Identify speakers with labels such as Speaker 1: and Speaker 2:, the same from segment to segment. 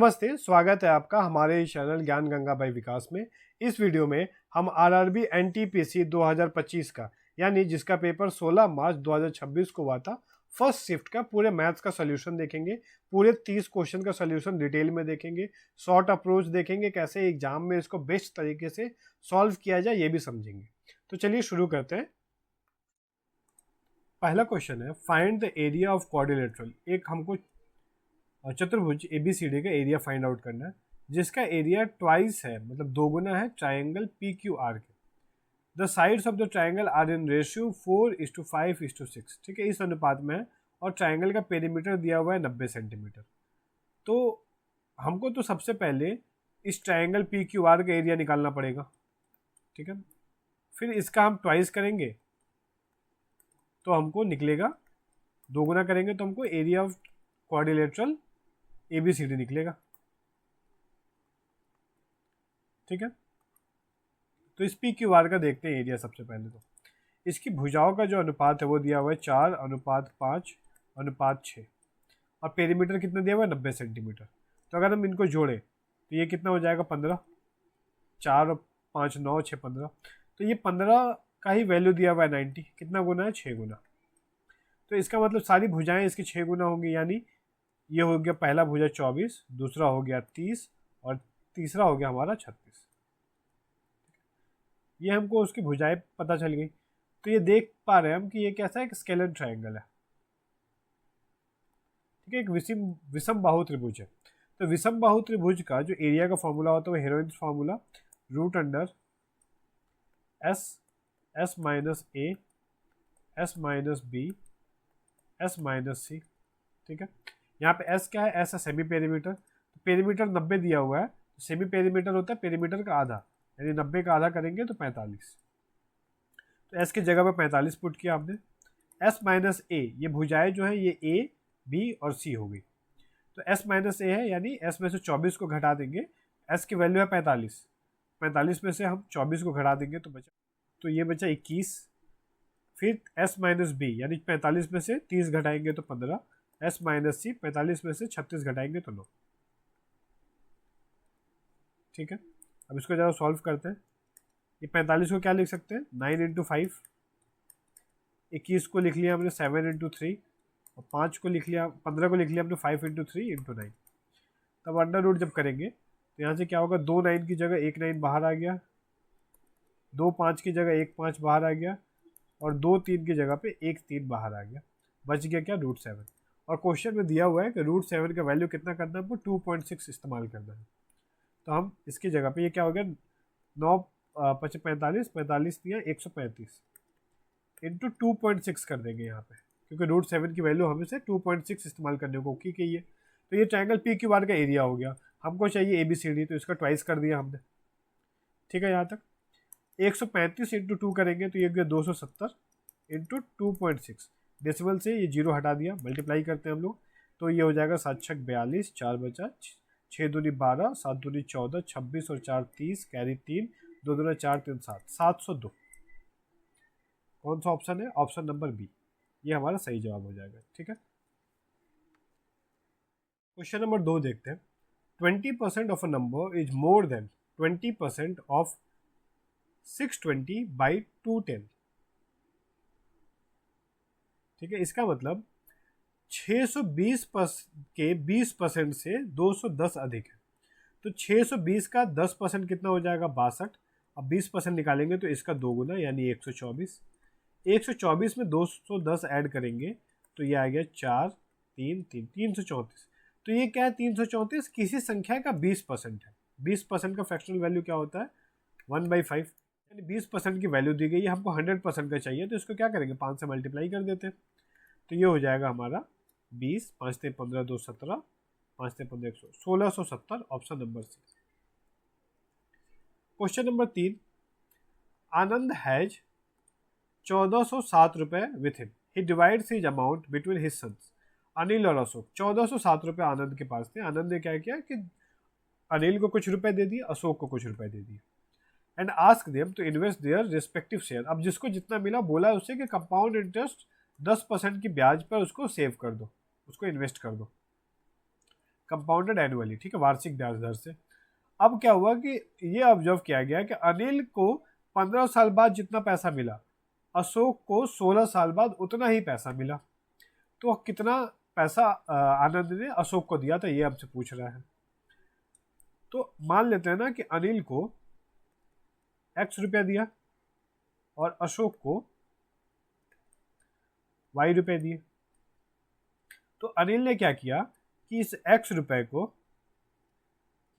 Speaker 1: नमस्ते, स्वागत है आपका हमारे चैनल ज्ञान गंगा बाई विकास में। इस वीडियो में हम आरआरबी एनटीपीसी 2025 का यानी जिसका पेपर 16 मार्च 2026 को हुआ था, फर्स्ट शिफ्ट का पूरे मैथ्स का सॉल्यूशन देखेंगे। पूरे 30 क्वेश्चन का सॉल्यूशन डिटेल में देखेंगे, शॉर्ट अप्रोच देखेंगे, कैसे एग्जाम में इसको बेस्ट तरीके से सॉल्व किया जाए ये भी समझेंगे। तो चलिए शुरू करते हैं। पहला क्वेश्चन है, find the area of quadrilateral. एक हमको चतुर्भुज ABCD का एरिया फाइंड आउट करना है जिसका एरिया ट्वाइस है, मतलब दोगुना है ट्राइंगल PQR के। The sides of the triangle are in ratio 4:5:6। ठीक है, इस अनुपात में है और ट्राइंगल का पेरीमीटर दिया हुआ है 90 सेंटीमीटर। तो हमको तो सबसे पहले इस ट्राइंगल PQR का एरिया निकालना पड़ेगा। ठीक है, फिर इसका हम ट्वाइस करेंगे तो हमको निकलेगा, दोगुना करेंगे तो हमको एरिया ऑफ क्वाड्रिलेटरल ABCD निकलेगा। ठीक है, तो इस PQR का देखते हैं एरिया। सबसे पहले तो इसकी भुजाओं का जो अनुपात है वो दिया हुआ है 4:5:6 और पेरीमीटर कितना दिया हुआ है 90 सेंटीमीटर। तो अगर हम इनको जोड़ें तो ये कितना हो जाएगा 15। 4 और 5 9 6 15। तो ये 15 का ही वैल्यू दिया हुआ है 90। कितना गुना है 6 गुना। तो इसका मतलब सारी भुजाएं इसकी 6 गुना होंगी, यानी ये हो गया पहला भुजा 24, दूसरा हो गया 30 और तीसरा हो गया हमारा 36। ये हमको उसकी भुजाएं पता चल गई। तो ये देख पा रहे हैं हम कि ये कैसा है, एक स्केलर ट्रायंगल है। ठीक है, एक विषम बाहु त्रिभुज है। तो विषम बाहु त्रिभुज का जो एरिया का फॉर्मूला होता है वो हेरोइन्स फॉर्मूला √अंडर S minus A S minus B S minus C। ठीक है, यहाँ पे S क्या है, S है सेमी पेरीमीटर। तो पेरीमीटर 90 दिया हुआ है, तो सेमी पेरीमीटर होता है पेरीमीटर का आधा, यानी 90 का आधा करेंगे तो 45। तो S की जगह पे 45 पुट किया आपने। S माइनस A, ये भुजाएं जो है ये A B और C हो गई। तो S माइनस A है, यानी S में से 24 को घटा देंगे। S की वैल्यू है 45, 45 में से हम 24 को घटा देंगे तो बचा, तो ये बचा 21। फिर S माइनस B, यानी 45 में से 30 घटाएंगे तो 15। S माइनस C, 45 में से 36 घटाएंगे तो 9। ठीक है, अब इसको जरा सॉल्व करते हैं। ये 45 को क्या लिख सकते हैं, 9 इंटू 5। 21 को लिख लिया हमने 7 इंटू 3 और 5 को लिख लिया, 15 को लिख लिया हमने 5 इंटू 3 इंटू 9। तब अंडर रूट जब करेंगे तो यहाँ से क्या होगा, 2 9 की जगह 1 9 बाहर आ गया, 2 5 की जगह 1 5 बाहर आ गया और 2 3 की जगह पे 1 3 बाहर आ गया। बच गया क्या, √7। और क्वेश्चन में दिया हुआ है कि √7 का वैल्यू कितना करना है, हमको 2.6 इस्तेमाल करना है। तो हम इसकी जगह पे ये क्या हो गया, 9 5 45, 45 दिया 135 इंटू 2.6 कर देंगे यहाँ पे, क्योंकि √7 की वैल्यू हमें से 2.6 इस्तेमाल करने को की गई है। तो ये ट्रायंगल PQR का एरिया हो गया। हमको चाहिए ABCD, तो इसका ट्वाइस कर दिया हमने। ठीक है, यहाँ तक 135 इंटू 2 करेंगे तो ये हो गया 270 इंटू 2.6। डेसिमल से ये 0 हटा दिया, मल्टीप्लाई करते हैं हम लोग तो ये हो जाएगा 7 6 42, 4 बचा 6 दूनी 12, 7 दूनी 14, 26 और 4 30, कैरी 3, 2 दूना 4 3 7, 702। कौन सा ऑप्शन है, ऑप्शन नंबर B, ये हमारा सही जवाब हो जाएगा। ठीक है, क्वेश्चन नंबर 2 देखते हैं। 20% of a number is more than 20% of 620/210। ठीक है, इसका मतलब 620 के 20% से 210 अधिक है। तो 620 का 10% कितना हो जाएगा, 62। अब 20% निकालेंगे तो इसका दोगुना यानी 124। 124 में 210 ऐड करेंगे तो ये आ गया 4 3 3 334। तो ये क्या है, 334 किसी संख्या का 20% है। 20% का फ्रैक्शनल वैल्यू क्या होता है, 1/5, यानी 20% की वैल्यू दी गई है। हमको 100% का चाहिए, तो इसको क्या करेंगे, 5 से मल्टीप्लाई कर देते हैं। तो ये हो जाएगा हमारा 20, 5 से 15 2 17, 5 से 15 100, 1670, option number C। Question number 3, Anand has 1407 रुपए with him, he divides his amount between his sons Anil और अशोक। 1407 रुपए आनंद के पास थे। आनंद ने क्या किया कि अनिल को कुछ रुपए दे दिए, अशोक को कुछ रुपए दे दिए, and ask them to invest their respective share. अब जिसको जितना मिला बोला उससे कि कंपाउंड इंटरेस्ट 10% की ब्याज पर उसको सेव कर दो, उसको इन्वेस्ट कर दो। कंपाउंडेड एनुअली, ठीक है, वार्षिक ब्याज दर से। अब क्या हुआ कि ये ऑब्जर्व किया गया कि अनिल को 15 साल बाद जितना पैसा मिला, अशोक को 16 साल बाद उतना ही पैसा मिला। तो कितना पैसा आनंद ने अशोक को दिया था, ये हमसे पूछ रहा है। तो मान लेते हैं ना कि अनिल को x रुपया दिया और अशोक को y रुपए दिए। तो अनिल ने क्या किया कि इस x रुपए को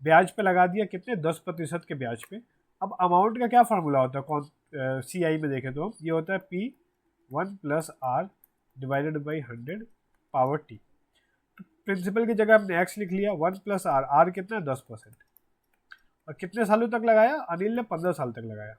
Speaker 1: ब्याज पे लगा दिया, कितने, 10% के ब्याज पे। अब अमाउंट का क्या फार्मूला होता है, कौन CI में देखें तो ये होता है P1 + R divided by 100 power T। तो प्रिंसिपल की जगह हमने x लिख लिया, 1 + R, R कितना है 10%। और कितने सालों तक लगाया, अनिल ने 15 साल तक लगाया।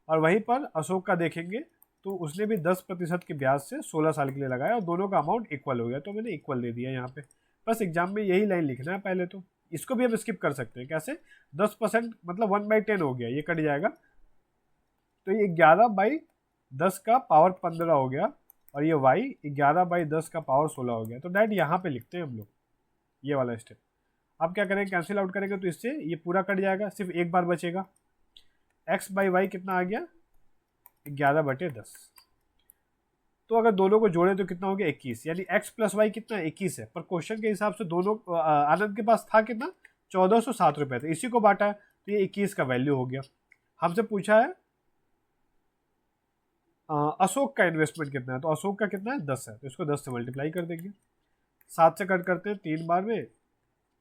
Speaker 1: और वहीं पर अशोक का देखेंगे तो उसने भी 10% के ब्याज से 16 साल के लिए लगाया और दोनों का अमाउंट इक्वल हो गया, तो मैंने इक्वल दे दिया यहाँ पे। बस एग्जाम में यही लाइन लिखना है पहले। तो इसको भी हम स्किप कर सकते हैं, कैसे, 10% मतलब 1/10 हो गया, ये कट जाएगा। तो ये 11/10 का पावर 15 हो गया और ये y 11/10 का पावर 16 हो गया। तो डायरेक्ट यहाँ पे लिखते हैं हम लोग ये वाला स्टेप। अब क्या करेंगे, कैंसिल आउट करेंगे तो इससे ये पूरा कट जाएगा, सिर्फ एक बार बचेगा। x/y कितना आ गया, 11/10। तो अगर दोनों को जोड़े तो कितना हो गया, 21, यानी x + y कितना, 21 है। पर क्वेश्चन के हिसाब से दोनों आनंद के पास था कितना, 1407 रुपये थे, इसी को बांटा है तो ये 21 का वैल्यू हो गया। हमसे पूछा है अशोक का इन्वेस्टमेंट कितना है, तो अशोक का कितना है, 10 है, तो इसको 10 से मल्टीप्लाई कर देंगे। 7 से कट करते हैं 3 बार में,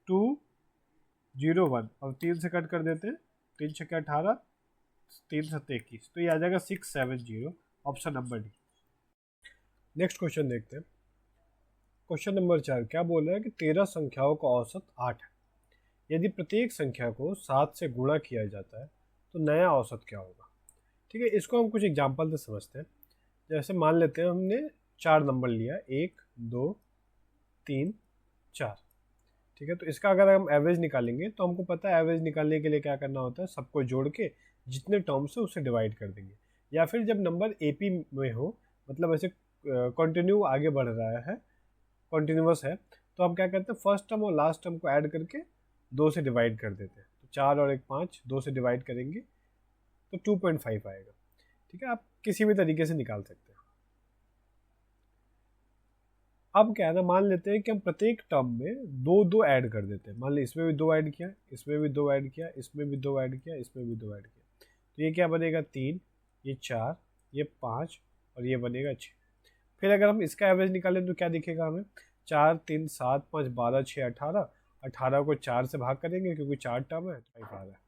Speaker 1: 201, और 3 से कट कर देते हैं, 3 छक्के 18, 3 7 21, तो ये आ जाएगा 670, option number D. Next question देखते हैं। क्वेश्चन नंबर 4 क्या बोल रहा है कि 13 संख्याओं का औसत 8 है। यदि प्रत्येक संख्या को 7 से गुणा किया जाता है तो नया औसत क्या होगा। ठीक है, इसको हम कुछ एग्जाम्पल से समझते हैं। जैसे मान लेते हैं हमने 4 नंबर लिया, 1 2 3 4। ठीक है, तो इसका अगर हम एवरेज निकालेंगे तो हमको पता है एवरेज निकालने के लिए क्या करना होता है, सबको जोड़ के जितने टर्म्स है उसे डिवाइड कर देंगे। या फिर जब नंबर AP में हो, मतलब ऐसे कंटिन्यू आगे बढ़ रहा है, कंटिन्यूअस है, तो हम क्या करते हैं, फर्स्ट टर्म और लास्ट टर्म को ऐड करके 2 से डिवाइड कर देते हैं। तो 4 और 1 5, 2 से डिवाइड करेंगे तो 2.5 आएगा। ठीक है, आप किसी भी तरीके से निकाल सकते हैं। अब क्या है ना, मान लेते हैं कि हम प्रत्येक टर्म में 2 ऐड कर देते हैं। मान ली इसमें भी 2 ऐड किया, इसमें भी 2 ऐड किया, इसमें भी 2 ऐड किया, इसमें भी 2 ऐड किया, तो ये क्या बनेगा, 3, ये 4, ये 5 और ये बनेगा 6। फिर अगर हम इसका एवरेज निकालें तो क्या दिखेगा हमें, 4 3 7 5 12 6 18, 18 को 4 से भाग करेंगे क्योंकि 4 टर्म है, 5 आ रहा है।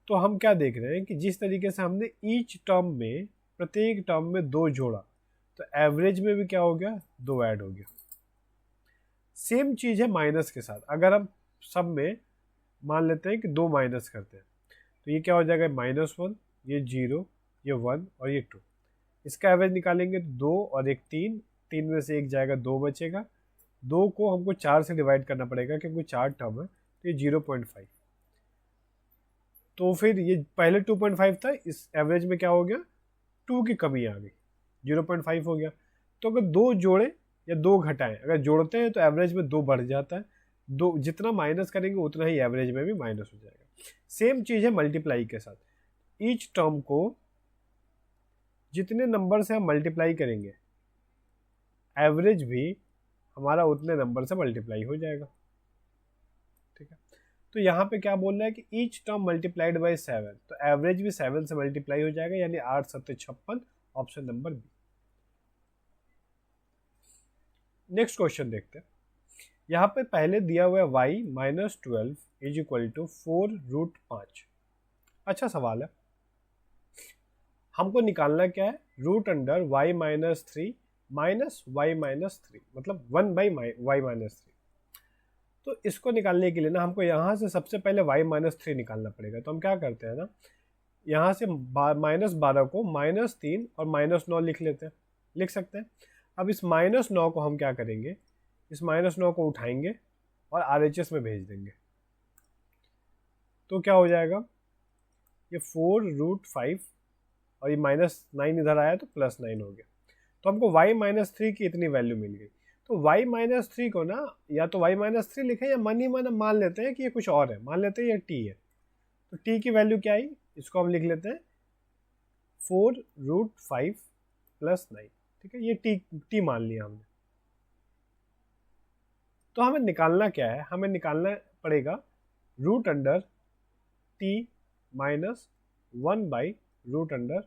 Speaker 1: तो हम क्या देख रहे हैं कि जिस तरीके से हमने ईच टर्म में, प्रत्येक टर्म में 2 जोड़ा, तो एवरेज में भी क्या हो गया, 2 ऐड हो गया। सेम चीज है माइनस के साथ। अगर हम सब में मान लेते हैं कि 2 माइनस करते हैं तो ये क्या हो जाएगा, -1, ये 0, ये 1 और ये 2। इसका एवरेज निकालेंगे तो 2 और 1 3, 3 में से 1 जाएगा, 2 बचेगा। 2 को हमको 4 से डिवाइड करना पड़ेगा क्योंकि 4 टर्म है, तो ये 0.5। तो फिर ये पहले 2.5 था, इस एवरेज में क्या हो गया, 2 की कमी आ गई, 0.5 हो गया। तो अगर 2 जोड़े या 2 घटाएं, अगर जोड़ते हैं तो एवरेज में 2 बढ़ जाता है, 2 जितना माइनस करेंगे उतना ही एवरेज में भी माइनस हो जाएगा। सेम चीज़ है मल्टीप्लाई के साथ। ईच टर्म को जितने नंबर से हम मल्टीप्लाई करेंगे, एवरेज भी हमारा उतने नंबर से मल्टीप्लाई हो जाएगा। ठीक है, तो यहाँ पे क्या बोल रहा है कि ईच टर्म मल्टीप्लाइड बाय 7, तो एवरेज भी 7 से मल्टीप्लाई हो जाएगा, यानी 8 7 56, option number B. Next question देखते हैं। यहाँ पे पहले दिया हुआ है y -12 = 4√5। अच्छा सवाल है। हमको निकालना क्या है, √y - 3 -y - 3, मतलब 1/y - 3। तो इसको निकालने के लिए ना हमको यहाँ से सबसे पहले y - 3 निकालना पड़ेगा। तो हम क्या करते हैं ना, यहाँ से -12 को -3 और -9 लिख लेते हैं, लिख सकते हैं। अब इस -9 को हम क्या करेंगे, इस -9 को उठाएंगे और RHS में भेज देंगे, तो क्या हो जाएगा, ये 4√5 और ये -9 इधर आया तो +9 हो गया। तो हमको y - 3 की इतनी वैल्यू मिल गई। तो y-3 को ना या तो y-3 लिखें या मन ही मन मान लेते हैं कि ये कुछ और है, मान लेते हैं ये t है। तो t की वैल्यू क्या आई, इसको हम लिख लेते हैं 4√5 + 9, ठीक है, ये t मान लिया हमने। तो हमें निकालना क्या है, हमें निकालना पड़ेगा √t - 1/√t,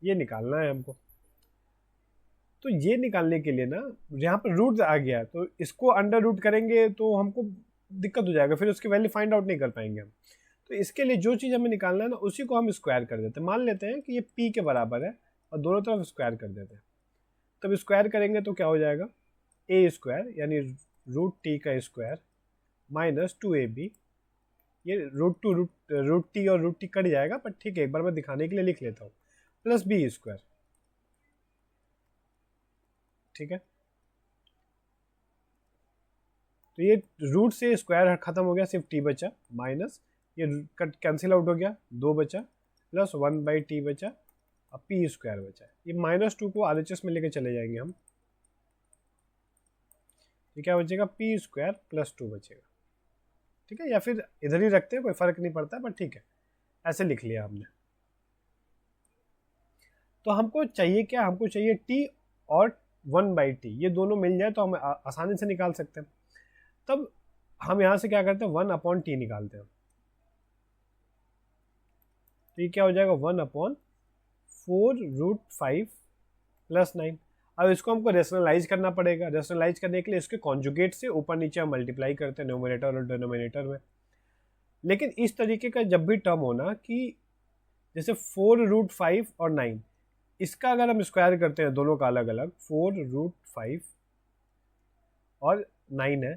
Speaker 1: ये निकालना है हमको। तो ये निकालने के लिए ना यहाँ पर रूट आ गया, तो इसको अंडर रूट करेंगे तो हमको दिक्कत हो जाएगा, फिर उसकी वैल्यू फाइंड आउट नहीं कर पाएंगे हम। तो इसके लिए जो चीज़ हमें निकालना है ना उसी को हम स्क्वायर कर देते हैं। मान लेते हैं कि ये p के बराबर है और दोनों तरफ स्क्वायर कर देते हैं। तब स्क्वायर करेंगे तो क्या हो जाएगा, a² यानी √t का स्क्वायर - 2ab, ये √t और √t कट जाएगा, पर ठीक है एक बार मैं दिखाने के लिए लिख लेता हूँ, प्लस b², ठीक है। तो ये रूट से स्क्वायर खत्म हो गया, सिर्फ t बचा, माइनस ये कट कैंसिल आउट हो गया, 2 बचा, प्लस 1/t बचा, अब p² बचा। ये -2 को RHS में लेके चले जाएंगे हम, ये क्या बचेगा, p² + 2 बचेगा, ठीक है। या फिर इधर ही रखते हैं, कोई फर्क नहीं पड़ता, पर ठीक है ऐसे लिख लिया हमने। तो हमको चाहिए क्या, हमको चाहिए t और 1/t, ये दोनों मिल जाए तो हम आसानी से निकाल सकते हैं। तब हम यहाँ से क्या करते हैं, 1/t निकालते हैं। तो ये क्या हो जाएगा, 1/4√5 + 9। अब इसको हमको रेशनलाइज करना पड़ेगा। रेशनलाइज करने के लिए इसके कॉन्जुगेट से ऊपर नीचे हम मल्टीप्लाई करते हैं न्यूमरेटर और डिनोमिनेटर में। लेकिन इस तरीके का जब भी टर्म होना कि जैसे 4√5 और 9, इसका अगर हम स्क्वायर करते हैं दोनों का अलग अलग, 4√5 और 9 है,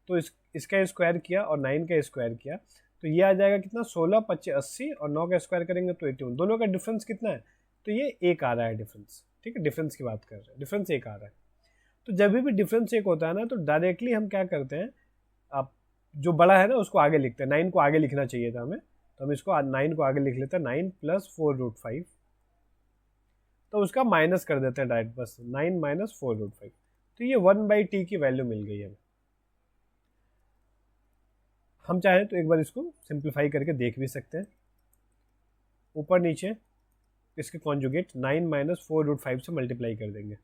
Speaker 1: तो इसका स्क्वायर किया और 9 का स्क्वायर किया, तो ये आ जाएगा कितना, 16, 25, 80 और 9 का स्क्वायर करेंगे तो 81। दोनों का डिफरेंस कितना है, तो ये 1 आ रहा है डिफरेंस, ठीक है। डिफरेंस की बात कर रहे हैं, डिफरेंस 1 आ रहा है। तो जब भी डिफरेंस 1 होता है ना, तो डायरेक्टली हम क्या करते हैं, आप जो बड़ा है ना उसको आगे लिखते हैं। 9 को आगे लिखना चाहिए था हमें, तो हम इसको 9 को आगे लिख लेते हैं, 9 + 4√5, तो उसका माइनस कर देते हैं डायरेक्ट, बस 9 - 4√5। तो ये 1/t की वैल्यू मिल गई हमें। हम चाहें तो एक बार इसको सिंप्लीफाई करके देख भी सकते हैं। ऊपर नीचे इसके कॉन्जुगेट 9 - 4√5 से मल्टीप्लाई कर देंगे,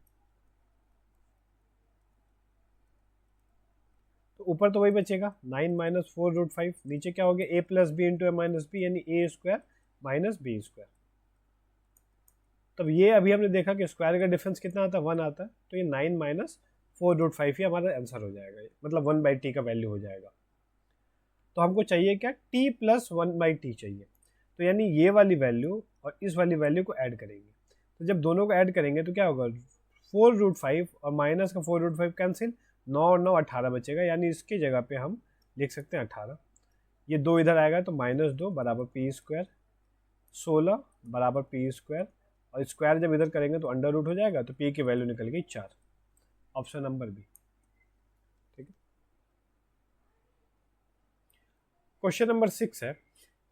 Speaker 1: तो ऊपर तो वही बचेगा 9 - 4√5, नीचे क्या हो गया, a + b × a - b, यानी a² - b²। तब ये अभी हमने देखा कि स्क्वायर का डिफरेंस कितना आता है, 1 आता है, तो ये 9 - 4√5 ही हमारा आंसर हो जाएगा, मतलब 1/t का वैल्यू हो जाएगा। तो हमको चाहिए क्या, t + 1/t चाहिए। तो यानी ये वाली वैल्यू और इस वाली वैल्यू को ऐड करेंगे। तो जब दोनों को ऐड करेंगे तो क्या होगा, 4√5 और माइनस का 4√5 कैंसिल, 9 और 9 18 बचेगा, यानी इसकी जगह पे हम लिख सकते हैं 18। ये 2 इधर आएगा तो -2 बराबर p², 16 बराबर p², और स्क्वायर जब इधर करेंगे तो अंडर रूट हो जाएगा, तो p की वैल्यू निकल गई 4। ऑप्शन नंबर बी, ठीक है। क्वेश्चन नंबर 6 है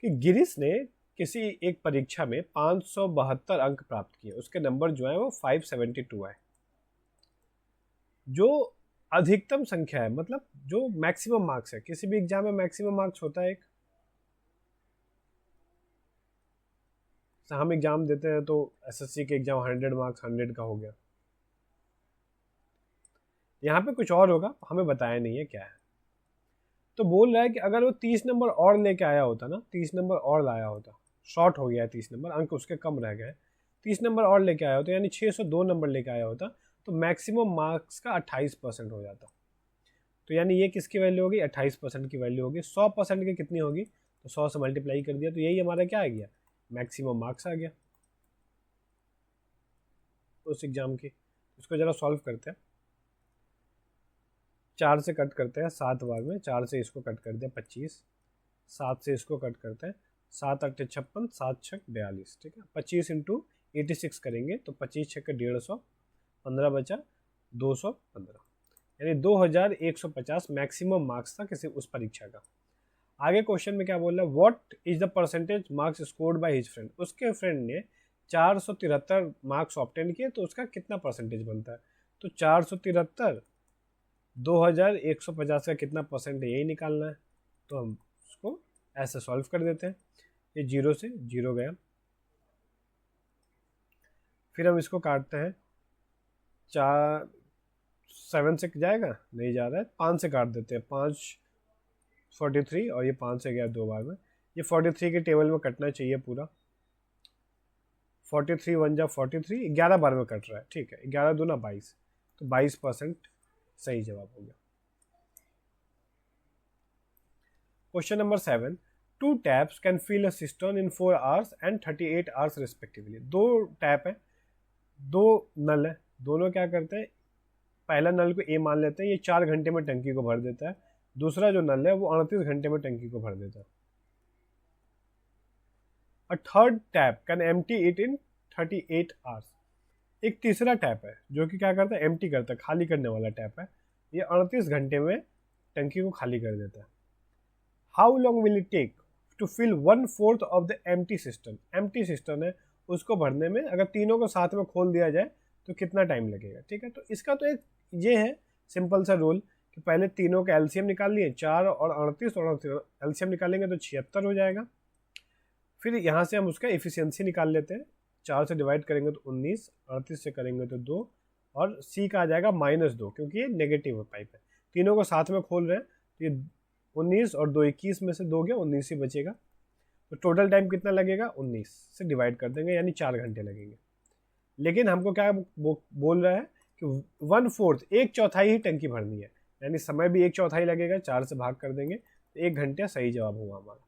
Speaker 1: कि गिरीश ने किसी एक परीक्षा में 572 अंक प्राप्त किए, उसके नंबर जो है वो 572 है। जो अधिकतम संख्या है, मतलब जो मैक्सिमम मार्क्स है, किसी भी एग्जाम में मैक्सिमम मार्क्स होता है एक, हम एग्जाम देते हैं तो एसएससी के एग्जाम 100 मार्क्स 100 का हो गया, यहाँ पे कुछ और होगा, हमें बताया नहीं है क्या है। तो बोल रहा है कि अगर वो 30 नंबर और लेके आया होता ना, 30 नंबर और लाया होता, शॉर्ट हो गया है 30 नंबर, अंक उसके कम रह गए, 30 नंबर और लेके आया होता, यानी 602 नंबर लेके आया होता, तो मैक्सिमम मार्क्स का 28% हो जाता। तो यानी ये किसकी वैल्यू होगी, 28% की वैल्यू होगी। 100% की कितनी होगी, तो 100 से मल्टीप्लाई कर दिया, तो यही हमारा क्या आ गया, मैक्सिमम मार्क्स आ गया उस एग्जाम की। इसको जरा सॉल्व करते हैं। 4 से कट करते हैं 7 बार में, 4 से इसको कट कर दिया 25, 7 से इसको कट करते हैं, 7 8 56, 7 6 42, ठीक है। 25 × 86 करेंगे तो 25 6 150, 15 बचा 215, यानी 2150 मैक्सिमम मार्क्स था किसी उस परीक्षा का। आगे क्वेश्चन में क्या बोल रहा है, what is the percentage marks scored by his friend, उसके फ्रेंड ने 473 मार्क्स ऑब्टेन किए, तो उसका कितना परसेंटेज बनता है। तो 473 2150 का कितना परसेंट है यही निकालना है। तो हम उसको ऐसे सॉल्व कर देते हैं। ये 0 से 0 गया, फिर हम इसको काटते हैं। 7 से जाएगा, नहीं जा रहा है, 5 से काट देते हैं। 5 43 और ये 5 से गया 2 बार में। ये 43 के टेबल में कटना चाहिए पूरा। 43 1 जा 43, 11 बार में कट रहा है, ठीक है। 11 दूना 22, तो 22% सही जवाब हो गया। Question number 7, 2 taps can fill a cistern in 4 hours and 38 hours respectively। 2 tap है, 2 नल है, दोनों क्या करते हैं, पहला नल को ए मान लेते हैं, ये 4 घंटे में टंकी को भर देता है। दूसरा जो नल है वो 38 घंटे में टंकी को भर देता है। A third tap can empty it in 38 hours। एक तीसरा टैप है जो कि क्या करता है, एम्प्टी करता है, खाली करने वाला टैप है। ये 38 घंटे में टंकी को खाली कर देता है। How long will it take to fill 1/4 of the empty system. Empty system है, उसको भरने में अगर तीनों को साथ में खोल दिया जाए तो कितना टाइम लगेगा, ठीक है। तो इसका तो एक ये है सिंपल सा रूल कि पहले तीनों का एलसीएम निकाल लिए, 4 और 38 और एलसीएम निकालेंगे तो 76 हो जाएगा। फिर यहाँ से हम उसका एफिशिएंसी निकाल लेते हैं। 4 से डिवाइड करेंगे तो 19, 38 से करेंगे तो 2, और सी का आ जाएगा -2 क्योंकि ये नेगेटिव पाइप है। तीनों को साथ में खोल रहे हैं तो ये 19 और 2 21 में से 2 गया, 19 ही बचेगा। तो टोटल टाइम कितना लगेगा, 19 से डिवाइड कर देंगे यानी 4 घंटे लगेंगे। लेकिन हमको क्या बोल रहा है कि 1/4 1/4 ही टंकी भरनी है, यानी समय भी 1/4 लगेगा। 4 से भाग कर देंगे तो 1 घंटे सही जवाब होगा हमारा,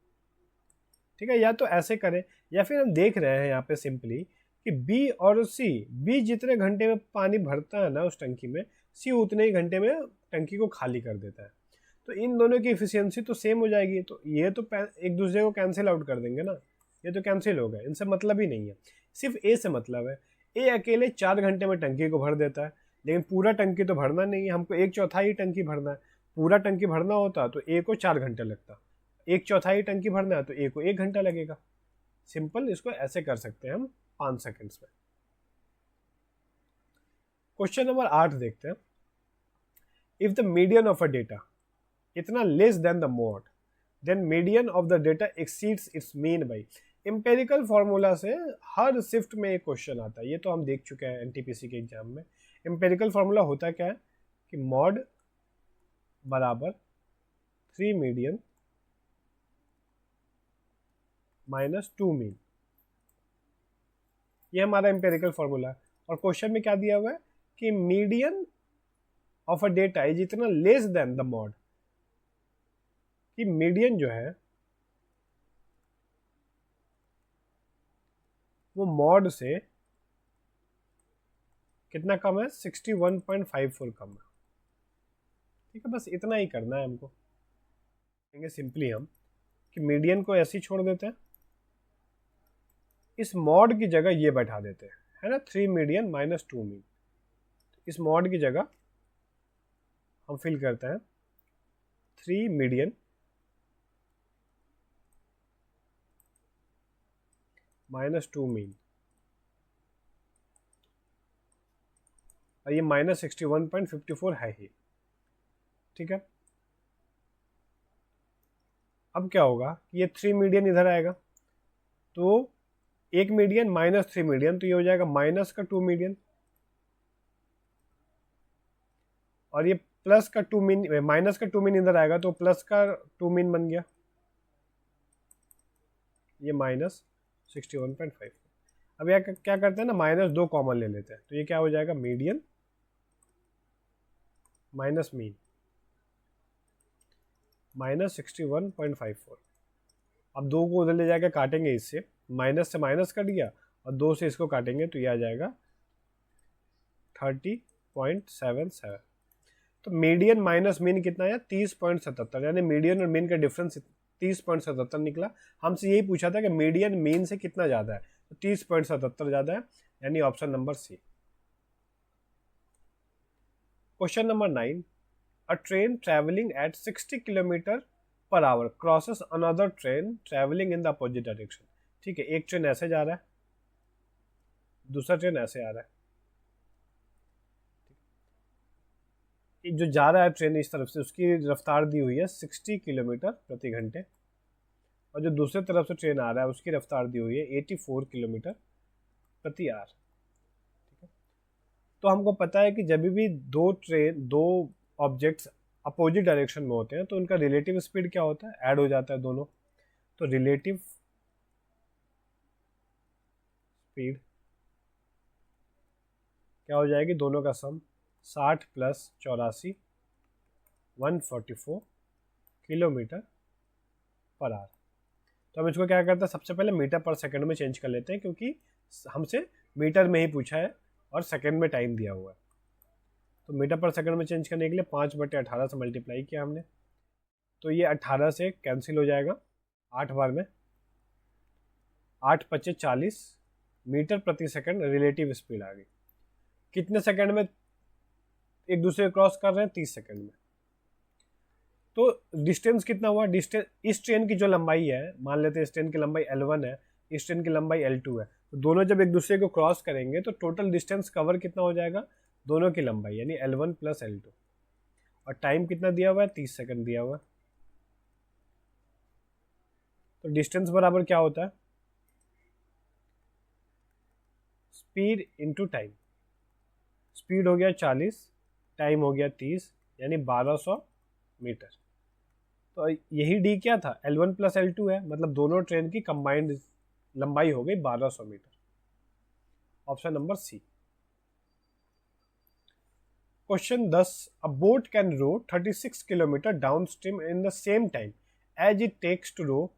Speaker 1: ठीक है। या तो ऐसे करें, या फिर हम देख रहे हैं यहाँ पे सिंपली कि बी और सी, बी जितने घंटे में पानी भरता है ना उस टंकी में, सी उतने ही घंटे में टंकी को खाली कर देता है। तो इन दोनों की एफिशिएंसी तो सेम हो जाएगी। तो ये तो एक दूसरे को कैंसिल आउट कर देंगे ना, ये तो कैंसिल हो गया, इनसे मतलब ही नहीं है। सिर्फ ए से मतलब है। ए अकेले 4 घंटे में टंकी को भर देता है, लेकिन पूरा टंकी तो भरना नहीं है, हमको 1/4 ही टंकी भरना है। पूरा टंकी भरना होता तो ए को 4 घंटे लगता, 1/4 टंकी भरना है तो ए को 1 घंटा लगेगा। सिंपल, इसको ऐसे कर सकते हैं हम 5 सेकंड्स में। क्वेश्चन नंबर 8 देखते हैं। If the median of a data इतना less than the mode, then median of the data exceeds its mean by. Empirical formula से हर शिफ्ट में एक क्वेश्चन आता है, ये तो हम देख चुके हैं एनटीपीसी के एग्जाम में। एम्पेरिकल फॉर्मूला होता क्या है कि मॉड बराबर 3 मीडियन -2 मीन, ये हमारा एम्पेरिकल फॉर्मूला है। और क्वेश्चन में क्या दिया हुआ है कि median of a data is इतना लेस देन द मॉड, कि मीडियन जो है वो मॉड से कितना कम है, 61.54 कम है, ठीक है। बस इतना ही करना है हमको। सिंपली हम कि मीडियन को ऐसे ही छोड़ देते हैं, इस मॉड की जगह ये बैठा देते हैं, है ना, 3 मीडियन -2 मीन। इस मॉड की जगह हम फिल करते हैं 3 मीडियन -2 मीन, और ये -61.54 है ही, ठीक है। अब क्या होगा, ये 3 मीडियन इधर आएगा, तो 1 मीडियन -3 मीडियन, तो ये हो जाएगा -2 मीडियन, और ये +2 मीन, -2 मीन इधर आएगा तो +2 मीन बन गया, ये -61.5। अब यह क्या करते हैं ना, -2 कॉमन ले लेते हैं, तो ये क्या हो जाएगा, मीडियन माइनस मीन -61.54। अब 2 को उधर ले जाकर काटेंगे, इससे माइनस से माइनस कट गया, और 2 से इसको काटेंगे तो ये आ जाएगा 30.77। तो मीडियन माइनस मीन कितना है, 30.77, यानी मीडियन और मीन का डिफरेंस 30.77 निकला। हमसे यही पूछा था कि मीडियन मीन से कितना ज़्यादा है, तो 30.77 ज़्यादा है, यानी option number C. Question number 9, a train travelling at 60 km/h crosses another train travelling in the opposite direction. ठीक है, एक ट्रेन ऐसे जा रहा है, दूसरा ट्रेन ऐसे आ रहा है। जो जा रहा है ट्रेन इस तरफ से उसकी रफ्तार दी हुई है 60 किलोमीटर प्रति घंटे, और जो दूसरी तरफ से ट्रेन आ रहा है उसकी रफ्तार दी हुई है 84 किलोमीटर प्रति आवर। ठीक है, तो हमको पता है कि जब भी दो ऑब्जेक्ट्स अपोजिट डायरेक्शन में होते हैं तो उनका रिलेटिव स्पीड क्या होता है, ऐड हो जाता है दोनों। तो रिलेटिव स्पीड क्या हो जाएगी, दोनों का सम 60 प्लस 84 144 किलोमीटर पर आवर। तो हम इसको क्या करते हैं, सबसे पहले मीटर पर सेकंड में चेंज कर लेते हैं, क्योंकि हमसे मीटर में ही पूछा है और सेकंड में टाइम दिया हुआ है। तो मीटर पर सेकंड में चेंज करने के लिए 5/18 से मल्टीप्लाई किया हमने, तो ये 18 से कैंसिल हो जाएगा 8 बार में, 8 × 5 = 40 मीटर प्रति सेकंड रिलेटिव स्पीड आ गई। कितने सेकंड में एक दूसरे को क्रॉस कर रहे हैं, 30 सेकंड में। तो डिस्टेंस कितना हुआ, डिस्टेंस इस ट्रेन की जो लंबाई है, मान लेते हैं इस ट्रेन की लंबाई L1 है, इस ट्रेन की लंबाई L2 है, तो दोनों जब एक दूसरे को क्रॉस करेंगे तो टोटल डिस्टेंस कवर कितना हो जाएगा, दोनों की लंबाई यानी L1 + L2। और टाइम कितना दिया हुआ है, 30 सेकंड दिया हुआ है। तो डिस्टेंस बराबर क्या होता है, स्पीड इंटू टाइम। स्पीड हो गया 40, टाइम हो गया 30, यानी 1200 मीटर। तो यही डी क्या था, L1 + L2 है, मतलब दोनों ट्रेन की कंबाइंड लंबाई हो गई 1200 metre. Option number C. Question 10, a boat can row 36 kilometre downstream in the same time as it takes to row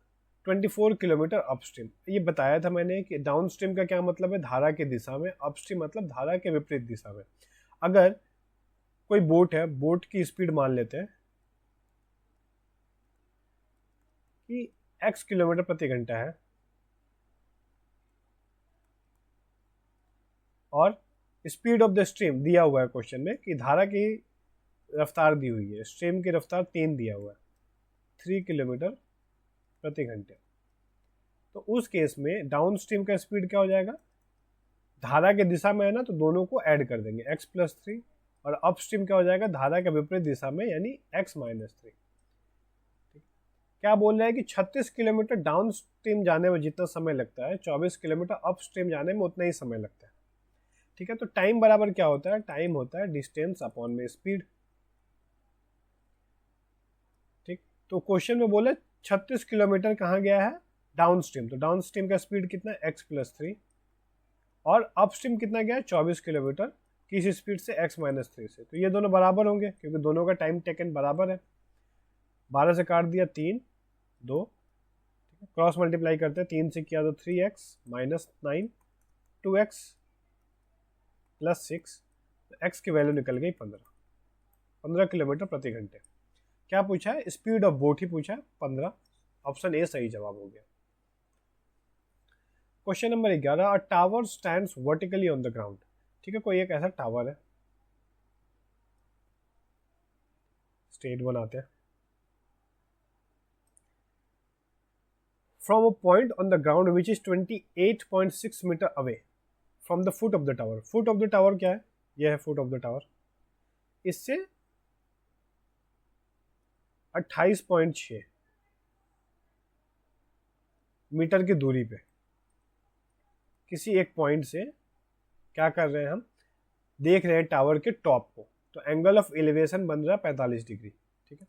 Speaker 1: 24 kilometre upstream. ये बताया था मैंने कि डाउन स्ट्रीम का क्या मतलब है, धारा की दिशा में, अपस्ट्रीम मतलब धारा के विपरीत दिशा में। अगर कोई बोट है, बोट की स्पीड मान लेते हैं कि x किलोमीटर प्रति घंटा है, और स्पीड ऑफ द स्ट्रीम दिया हुआ है क्वेश्चन में कि धारा की रफ्तार दी हुई है, स्ट्रीम की रफ्तार 3 दिया हुआ है, 3 किलोमीटर प्रति घंटे। तो उस केस में डाउन स्ट्रीम का स्पीड क्या हो जाएगा, धारा की दिशा में है ना, तो दोनों को ऐड कर देंगे x + 3, और अप स्ट्रीम क्या हो जाएगा, धारा के विपरीत दिशा में यानी x - 3। क्या बोल रहा है कि 36 किलोमीटर डाउन स्ट्रीम जाने में जितना समय लगता है, 24 किलोमीटर अप स्ट्रीम जाने में उतना ही समय लगता है। ठीक है, तो टाइम बराबर क्या होता है, टाइम होता है डिस्टेंस अपॉन में स्पीड। ठीक, तो क्वेश्चन में बोले 36 किलोमीटर कहाँ गया है, डाउन स्ट्रीम, तो डाउन स्ट्रीम का स्पीड कितना है, x + 3, और अप स्ट्रीम कितना गया है, 24 किलोमीटर, किस स्पीड से, x - 3 से। तो ये दोनों बराबर होंगे क्योंकि दोनों का टाइम टेकन बराबर है। 12 से काट दिया 3 2, क्रॉस मल्टीप्लाई करते हैं, 3 से किया तो 3x - 9 2x + 6, तो x की वैल्यू निकल गई 15 किलोमीटर प्रति घंटे। क्या पूछा है, स्पीड ऑफ बोट ही पूछा है, 15। ऑप्शन ए सही जवाब हो गया। Question number 11, a tower stands vertically on the ground. ठीक है, कोई एक ऐसा टावर है, स्टेट बनाते हैं, from a point on the ground which is 28.6 metre away from the foot of the tower। foot of the tower क्या है, यह है foot of the tower। इससे 28.6 मीटर की दूरी पे किसी एक पॉइंट से क्या कर रहे हैं, हम देख रहे हैं टावर के टॉप को। तो एंगल ऑफ एलिवेशन बन रहा है 45 डिग्री। ठीक है,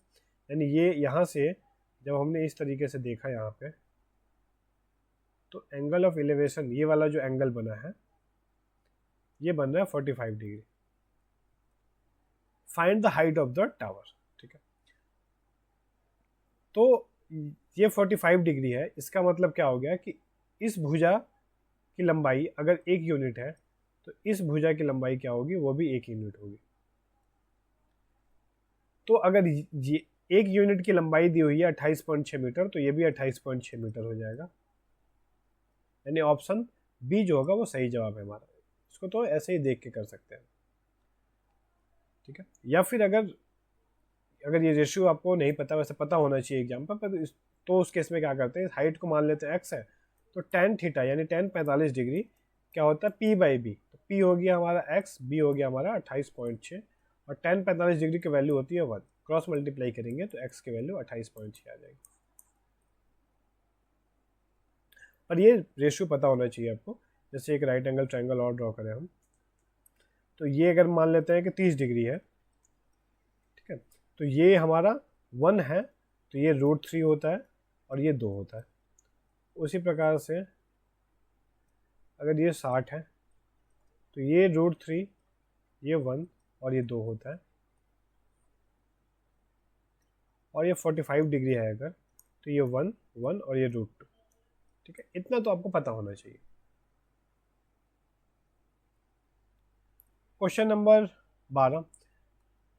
Speaker 1: यानी ये यहाँ से जब हमने इस तरीके से देखा यहाँ पे, तो एंगल ऑफ एलिवेशन, ये वाला जो एंगल बना है, ये बन रहा है 45 degree. Find the height of the tower. ठीक है, तो ये 45 डिग्री है, इसका मतलब क्या हो गया कि इस भुजा की लंबाई अगर 1 यूनिट है तो इस भुजा की लंबाई क्या होगी, वो भी 1 यूनिट होगी। तो अगर ये 1 यूनिट की लंबाई दी हुई है 28.6 मीटर, तो ये भी 28.6 मीटर हो जाएगा, यानी ऑप्शन बी जो होगा वो सही जवाब है हमारा। इसको तो ऐसे ही देख के कर सकते हैं। ठीक है, या फिर अगर ये रेशियो आपको नहीं पता, वैसे पता होना चाहिए एग्जाम पर, तो उस केस में क्या करते हैं, हाइट को मान लेते हैं x है, तो tan थीटा यानी tan 45 डिग्री क्या होता है, p/b। तो p हो गया हमारा x, b हो गया हमारा 28.6, और tan 45 डिग्री की वैल्यू होती है 1। क्रॉस मल्टीप्लाई करेंगे तो x की वैल्यू 28.6 आ जाएगी। पर ये रेशियो पता होना चाहिए आपको। जैसे एक राइट एंगल ट्रायंगल और ड्रॉ करें हम, तो ये अगर मान लेते हैं कि 30 डिग्री है, ठीक है, तो ये हमारा 1 है, तो ये √3 होता है और ये 2 होता है। उसी प्रकार से अगर ये 60 है तो ये √3, ये 1 और ये 2 होता है। और ये 45 डिग्री है अगर, तो ये 1 1 और ये √2, ठीक है। इतना तो आपको पता होना चाहिए। क्वेश्चन नंबर 12,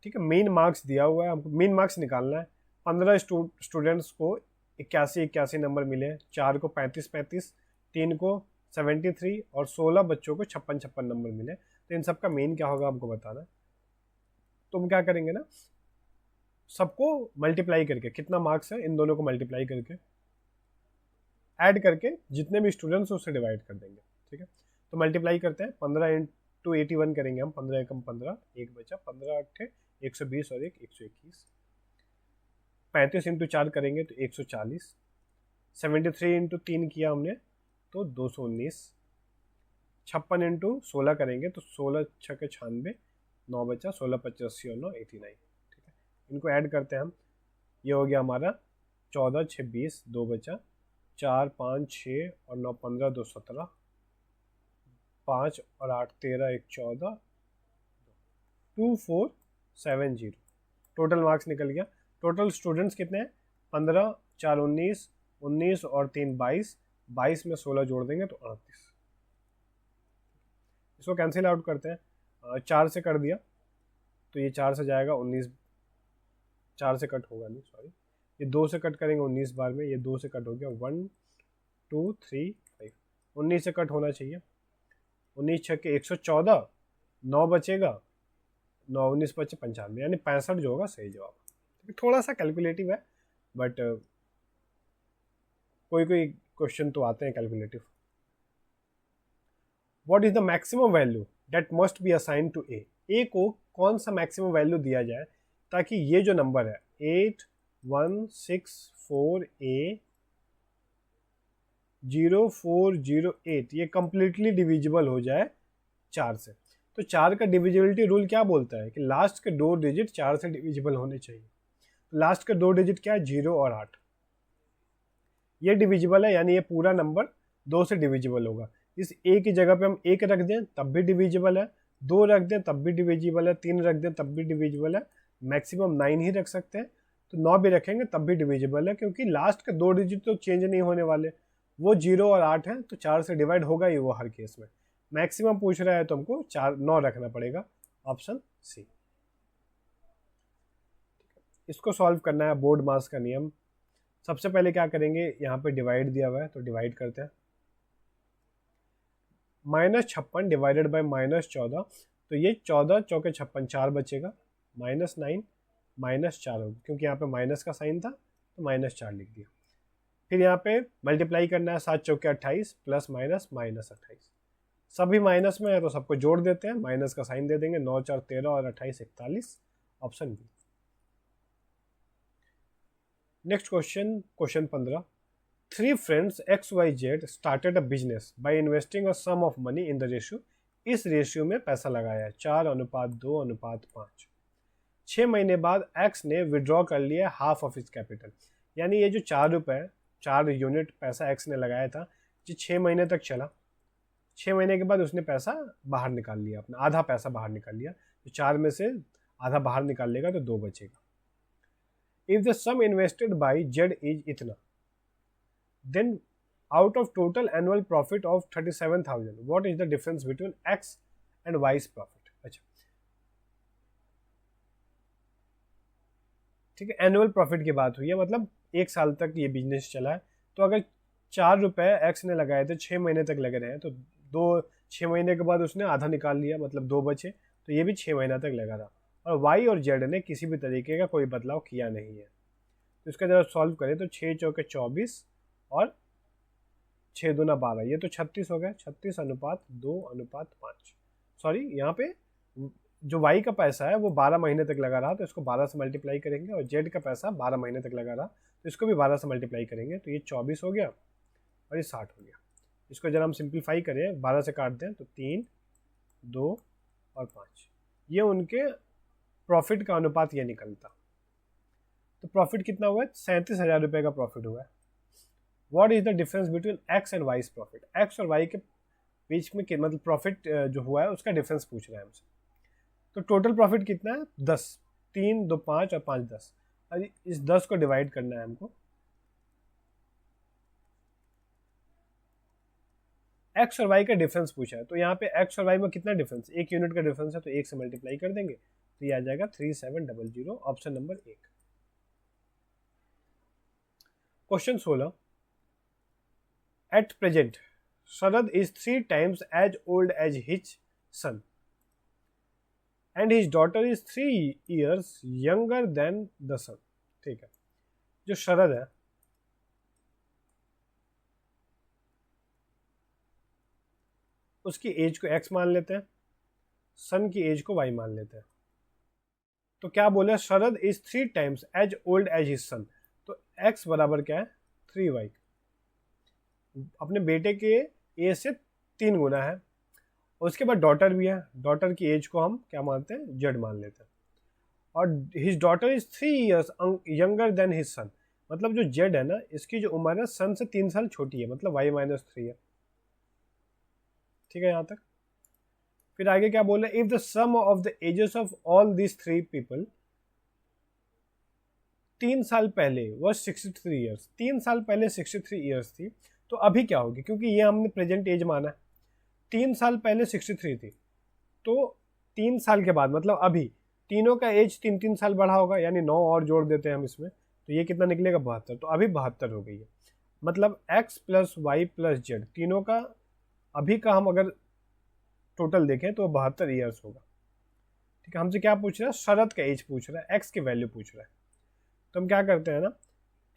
Speaker 1: ठीक है, मेन मार्क्स दिया हुआ है, हमको मेन मार्क्स निकालना है। 15 स्टूडेंट्स को 81 नंबर मिले, 4 को 35, 3 को 73 और 16 बच्चों को 56 नंबर मिले। तो इन सब का मेन क्या होगा आपको बताना है। तो हम क्या करेंगे ना, सबको मल्टीप्लाई करके, कितना मार्क्स है इन दोनों को मल्टीप्लाई करके ऐड करके जितने भी स्टूडेंट्स उससे डिवाइड कर देंगे, ठीक है। तो मल्टीप्लाई करते हैं, 15 × 81 करेंगे हम, 15 एकम 15, एक बचा, 15 8 120 और एक 121। 35 × 4 करेंगे तो 140। 73 × 3 किया हमने तो 219। 56 × 16 करेंगे तो 16 6 96, 9 बचा, 16 25 80 और 9 89, ठीक है। इनको ऐड करते हैं हम, ये हो गया हमारा 14 6 20, 2 बचा, 4 5 6 और 9 15, 2 17, 5 और 8 13, 1 14, 2470। टोटल मार्क्स निकल गया। टोटल स्टूडेंट्स कितने हैं, 15 4 19, 19 और 3 22, 22 में 16 जोड़ देंगे तो 38। इसको कैंसिल आउट करते हैं, 4 से कर दिया तो ये 4 से जाएगा 19, 4 से कट होगा नहीं, सॉरी, ये 2 से कट करेंगे 19 बार में, ये 2 से कट हो गया, 1 2 3 5, 19 से कट होना चाहिए। 19 6 के 114, 9 बचेगा, 9 19 बचे 95, यानी 65 जो होगा सही जवाब। थोड़ा सा कैलकुलेटिव है, बट कोई कोई क्वेश्चन तो आते हैं calculative. What is the maximum value that must be assign to A. A को कौन सा मैक्सिमम वैल्यू दिया जाए ताकि ये जो नंबर है 8164A 0408 ये कंप्लीटली डिविजिबल हो जाए 4 से। तो 4 का डिविजिबिलिटी रूल क्या बोलता है कि लास्ट के 2 डिजिट 4 से डिविजिबल होने चाहिए। तो लास्ट के 2 डिजिट क्या है, 0 और 8, ये डिविजिबल है, यानी ये पूरा नंबर 2 से डिविजिबल होगा। इस ए की जगह पे हम 1 रख दें तब भी डिविजिबल है, 2 रख दें तब भी डिविजिबल है, 3 रख दें तब भी डिविजिबल है, मैक्सिमम 9 ही रख सकते हैं। तो 9 भी रखेंगे तब भी डिविजिबल है, क्योंकि लास्ट के 2 डिजिट तो चेंज नहीं होने वाले, वो 0 और 8 है, तो 4 से डिवाइड होगा ही वो हर केस में। मैक्सिमम पूछ रहा है तो हमको 9 रखना पड़ेगा, ऑप्शन सी। इसको सॉल्व करना है, बोर्ड मास का नियम। सबसे पहले क्या करेंगे, यहाँ पे डिवाइड दिया हुआ है तो डिवाइड करते हैं। -56 डिवाइडेड बाई -14, तो ये 14 चौके 56, 4 बचेगा, -9 -4 होगा, क्योंकि यहाँ पे माइनस का साइन था तो -4 लिख दिया। फिर यहाँ पे मल्टीप्लाई करना है, 7 चौके 28 प्लस माइनस -28, सभी माइनस में है तो सबको जोड़ देते हैं, माइनस का साइन दे देंगे, 9 4 13 और 28 41, option B. Next question, question 15। 3 friends XYZ started a business by investing a sum of money in the ratio। इस रेशियो में पैसा लगाया 4:2:5। 6 महीने बाद X ने विड्रॉ कर लिया हाफ ऑफ इस कैपिटल, यानी ये जो 4 रुपये 4 यूनिट पैसा X ने लगाया था, जो 6 महीने तक चला, 6 महीने के बाद उसने पैसा बाहर निकाल लिया, अपना आधा पैसा बाहर निकाल लिया, तो 4 में से आधा बाहर निकाल लेगा तो 2 बचेगा। If the sum invested by Z is इतना, then out of total annual profit of 37,000 what is the difference between X and Y's profit। अच्छा, ठीक है, एनुअल प्रॉफिट की बात हुई है, मतलब 1 साल तक ये बिजनेस चला है। तो अगर 4 रुपये X ने लगाए थे, 6 महीने तक लगे रहे, तो 6 महीने के बाद उसने आधा निकाल लिया, मतलब 2 बचे, तो ये भी 6 महीना तक लगा रहा। और Y और Z ने किसी भी तरीके का कोई बदलाव किया नहीं है। तो इसका जब सॉल्व करें तो 6 चौके 24 और 6 दूना 12, ये तो 36 हो गया, 36:2:5। सॉरी, यहाँ पे जो वाई का पैसा है वो 12 महीने तक लगा रहा, तो इसको 12 से मल्टीप्लाई करेंगे, और जेड का पैसा 12 महीने तक लगा रहा, तो इसको भी 12 से मल्टीप्लाई करेंगे, तो ये 24 हो गया और ये 60 हो गया। इसको जरा हम सिंप्लीफाई करें, 12 से काट दें तो 3, 2 और 5, ये उनके प्रॉफिट का अनुपात ये निकलता। तो प्रॉफिट कितना हुआ है? 37,000 रुपये का प्रॉफिट हुआ है। What is the difference between x and wise profit? X और वाई के बीच में मतलब प्रॉफिट जो हुआ है उसका डिफरेंस पूछ रहा है हमसे। तो टोटल प्रॉफिट कितना है? 10, 3, 2, 5 और 5, 10। अभी इस 10 को डिवाइड करना है हमको। एक्स और वाई का डिफरेंस पूछा है, तो यहाँ पे एक्स और वाई में कितना डिफरेंस? 1 यूनिट का डिफरेंस है, तो 1 से मल्टीप्लाई कर देंगे, तो ये आ जाएगा 3700, option number 1। Question 16, at present Sharad is 3 times as old as his son and his daughter is 3 years younger than the son. ठीक है, जो शरद है उसकी एज को x मान लेते हैं, सन की एज को y मान लेते हैं। तो क्या बोले? Sharad is 3 times as old as his son, तो x बराबर क्या है? 3y। अपने बेटे के एज से 3 गुना है, उसके बाद डॉटर भी है, डॉटर की एज को हम क्या मानते हैं? जेड मान लेते हैं। और his daughter is 3 years younger then his son, मतलब जो जेड है ना, इसकी जो उम्र है सन से 3 साल छोटी है, मतलब y-3 है। ठीक है यहाँ तक। फिर आगे क्या बोल रहे हैं? If the sum of the ages of all this 3 people 3 साल पहले वॉज 63 years, 3 साल पहले 63 years थी, तो अभी क्या होगी? क्योंकि ये हमने प्रेजेंट एज माना है, 3 साल पहले 63 थी, तो 3 साल के बाद मतलब अभी तीनों का एज 3-3 साल बढ़ा होगा, यानी 9 और जोड़ देते हैं हम इसमें, तो ये कितना निकलेगा? 72। तो अभी 72 हो गई है, मतलब x plus y plus z तीनों का अभी का हम अगर टोटल देखें तो 72 ईयर्स होगा। ठीक है, हमसे क्या पूछ रहा है? शरद का एज पूछ रहा है, x की वैल्यू पूछ रहा है। तो हम क्या करते हैं ना,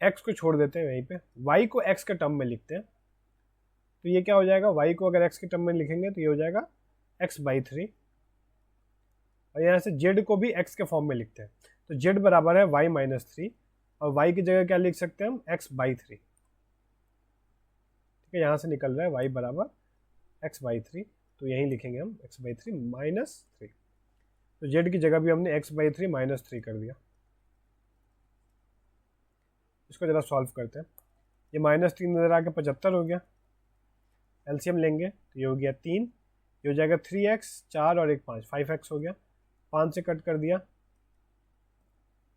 Speaker 1: x को छोड़ देते हैं वहीं पे, y को x के टर्म में लिखते हैं, तो ये क्या हो जाएगा? y को अगर x के टर्म में लिखेंगे तो ये हो जाएगा x/3, और यहाँ से z को भी x के फॉर्म में लिखते हैं, तो z बराबर है y-3, और y की जगह क्या लिख सकते हैं हम? x/3। ठीक है, यहाँ से निकल रहा है y बराबर x/3, तो यहीं लिखेंगे हम x/3-3, तो z की जगह भी हमने x/3-3 कर दिया। इसको जरा सॉल्व करते हैं। ये -3 इधर आके 75 हो गया, एलसीएम लेंगे तो ये हो गया 3, ये हो जाएगा 3x, 4 और 1 5, 5x हो गया, 5 से कट कर दिया,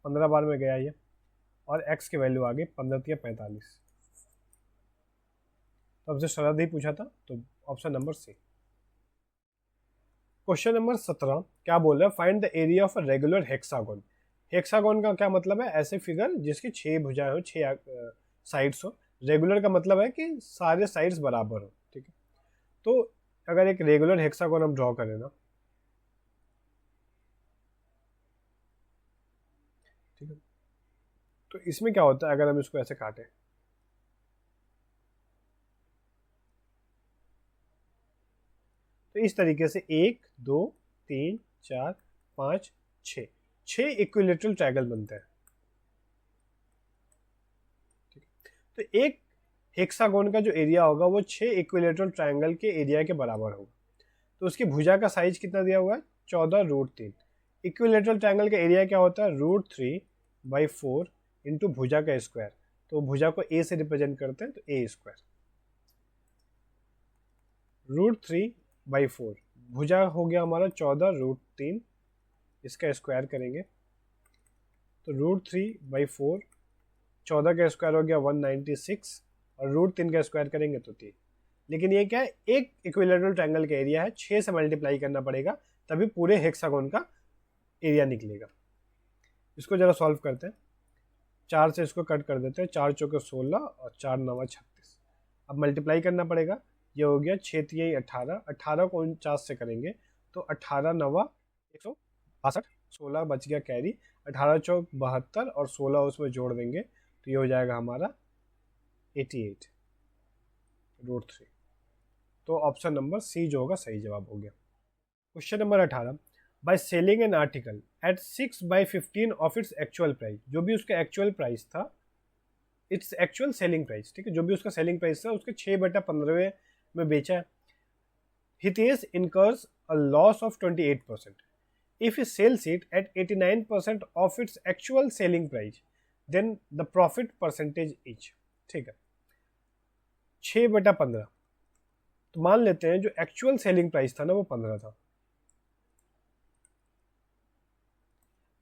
Speaker 1: 15 बार में गया ये, और x की वैल्यू आ गई 15-45। तो हमसे शरद ही पूछा था, तो option number C. Question number 17 क्या बोल रहा है? Find the area of a regular hexagon. Hexagon का क्या मतलब है? ऐसे फिगर जिसकी 6 भुजाएं हो, 6 साइड्स हो। रेगुलर का मतलब है कि सारे साइड्स बराबर हो। ठीक है, तो अगर एक रेगुलर हेक्सागोन हम ड्रॉ करें ना, ठीक है, तो इसमें क्या होता है अगर हम इसको ऐसे काटें? तो इस तरीके से 1, 2, 3, 4, 5, 6 इक्विलेटरल ट्रायंगल बनते हैं। ठीक है, तो एक हेक्सागोन का जो एरिया होगा वो 6 इक्विलेटरल ट्रायंगल के एरिया के बराबर होगा। तो उसकी भुजा का साइज कितना दिया हुआ है? 14√3। इक्विलेटरल ट्रायंगल का एरिया क्या होता है? √3/4 इंटू भुजा का स्क्वायर। तो भुजा को ए से रिप्रेजेंट करते हैं, तो a²। √3/4 भुजा हो गया हमारा 14√3, इसका स्क्वायर करेंगे तो √3/4, 14 का स्क्वायर हो गया 196, और √3 का स्क्वायर करेंगे तो 3। लेकिन ये क्या है? एक इक्विलेटरल ट्रायंगल का एरिया है, 6 से मल्टीप्लाई करना पड़ेगा तभी पूरे हेक्सागोन का एरिया निकलेगा। इसको जरा सॉल्व करते हैं। 4 से इसको कट कर देते हैं, 4 चौके 16 और 4 9 36। अब मल्टीप्लाई करना पड़ेगा, ये हो गया 6 3 18, 18 को 49 से करेंगे तो 18 9 162, 16 बच गया कैरी, 18 चौक 72 और 16 उसमें जोड़ देंगे तो ये हो जाएगा हमारा 88√3। तो ऑप्शन नंबर सी जो होगा सही जवाब हो गया। Question number 18, by selling an article at 6/15 of its actual price, जो भी उसका एक्चुअल प्राइस था, इट्स एक्चुअल सेलिंग प्राइस, ठीक है, जो भी उसका सेलिंग प्राइस था उसके 6/15 में बेचा है। Hitesh incurs a loss of 28%. If he sells it at 89% of its actual selling price, then the profit percentage is, ठीक है, 6/15, तो मान लेते हैं जो एक्चुअल सेलिंग प्राइस था ना वो 15 था,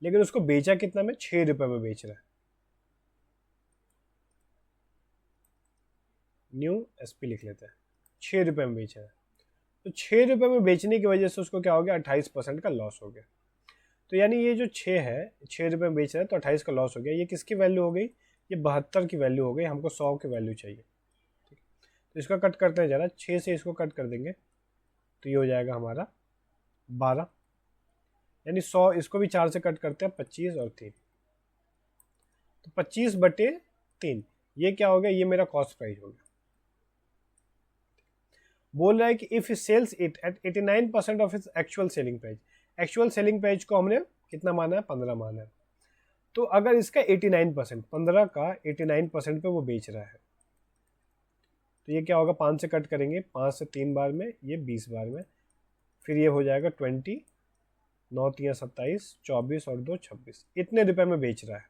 Speaker 1: लेकिन उसको बेचा कितना में, 6 रुपए में बेच रहा है। न्यू एसपी लिख लेते हैं, 6 रुपए में बेच रहा है, तो 6 रुपए में बेचने की वजह से उसको क्या हो गया, 28% का लॉस हो गया। तो यानी ये जो 6 है, 6 रुपए में बेच रहा है तो 28 का लॉस हो गया। ये किसकी वैल्यू हो गई, ये 72 की वैल्यू हो गई, हमको 100 की वैल्यू चाहिए, ठीक है। तो इसका कट करते हैं जरा, 6 से इसको कट कर देंगे तो ये हो जाएगा हमारा 12, यानी 100, इसको भी 4 से कट करते हैं, 25 और 3, तो 25/3, ये क्या हो गया, ये मेरा कॉस्ट प्राइस हो गया। बोल रहा है कि if sells it at 89% of its actual selling price, actual selling price को हमने कितना माना है, 15 माना है, तो अगर इसका 89%, 15 का 89% पे वो बेच रहा है, तो ये क्या होगा, 5 से कट करेंगे, 5 से 3 बार में, ये 20 बार में, फिर ये हो जाएगा 20, 9 3 27, 24 और 2 26, इतने रुपए में बेच रहा है,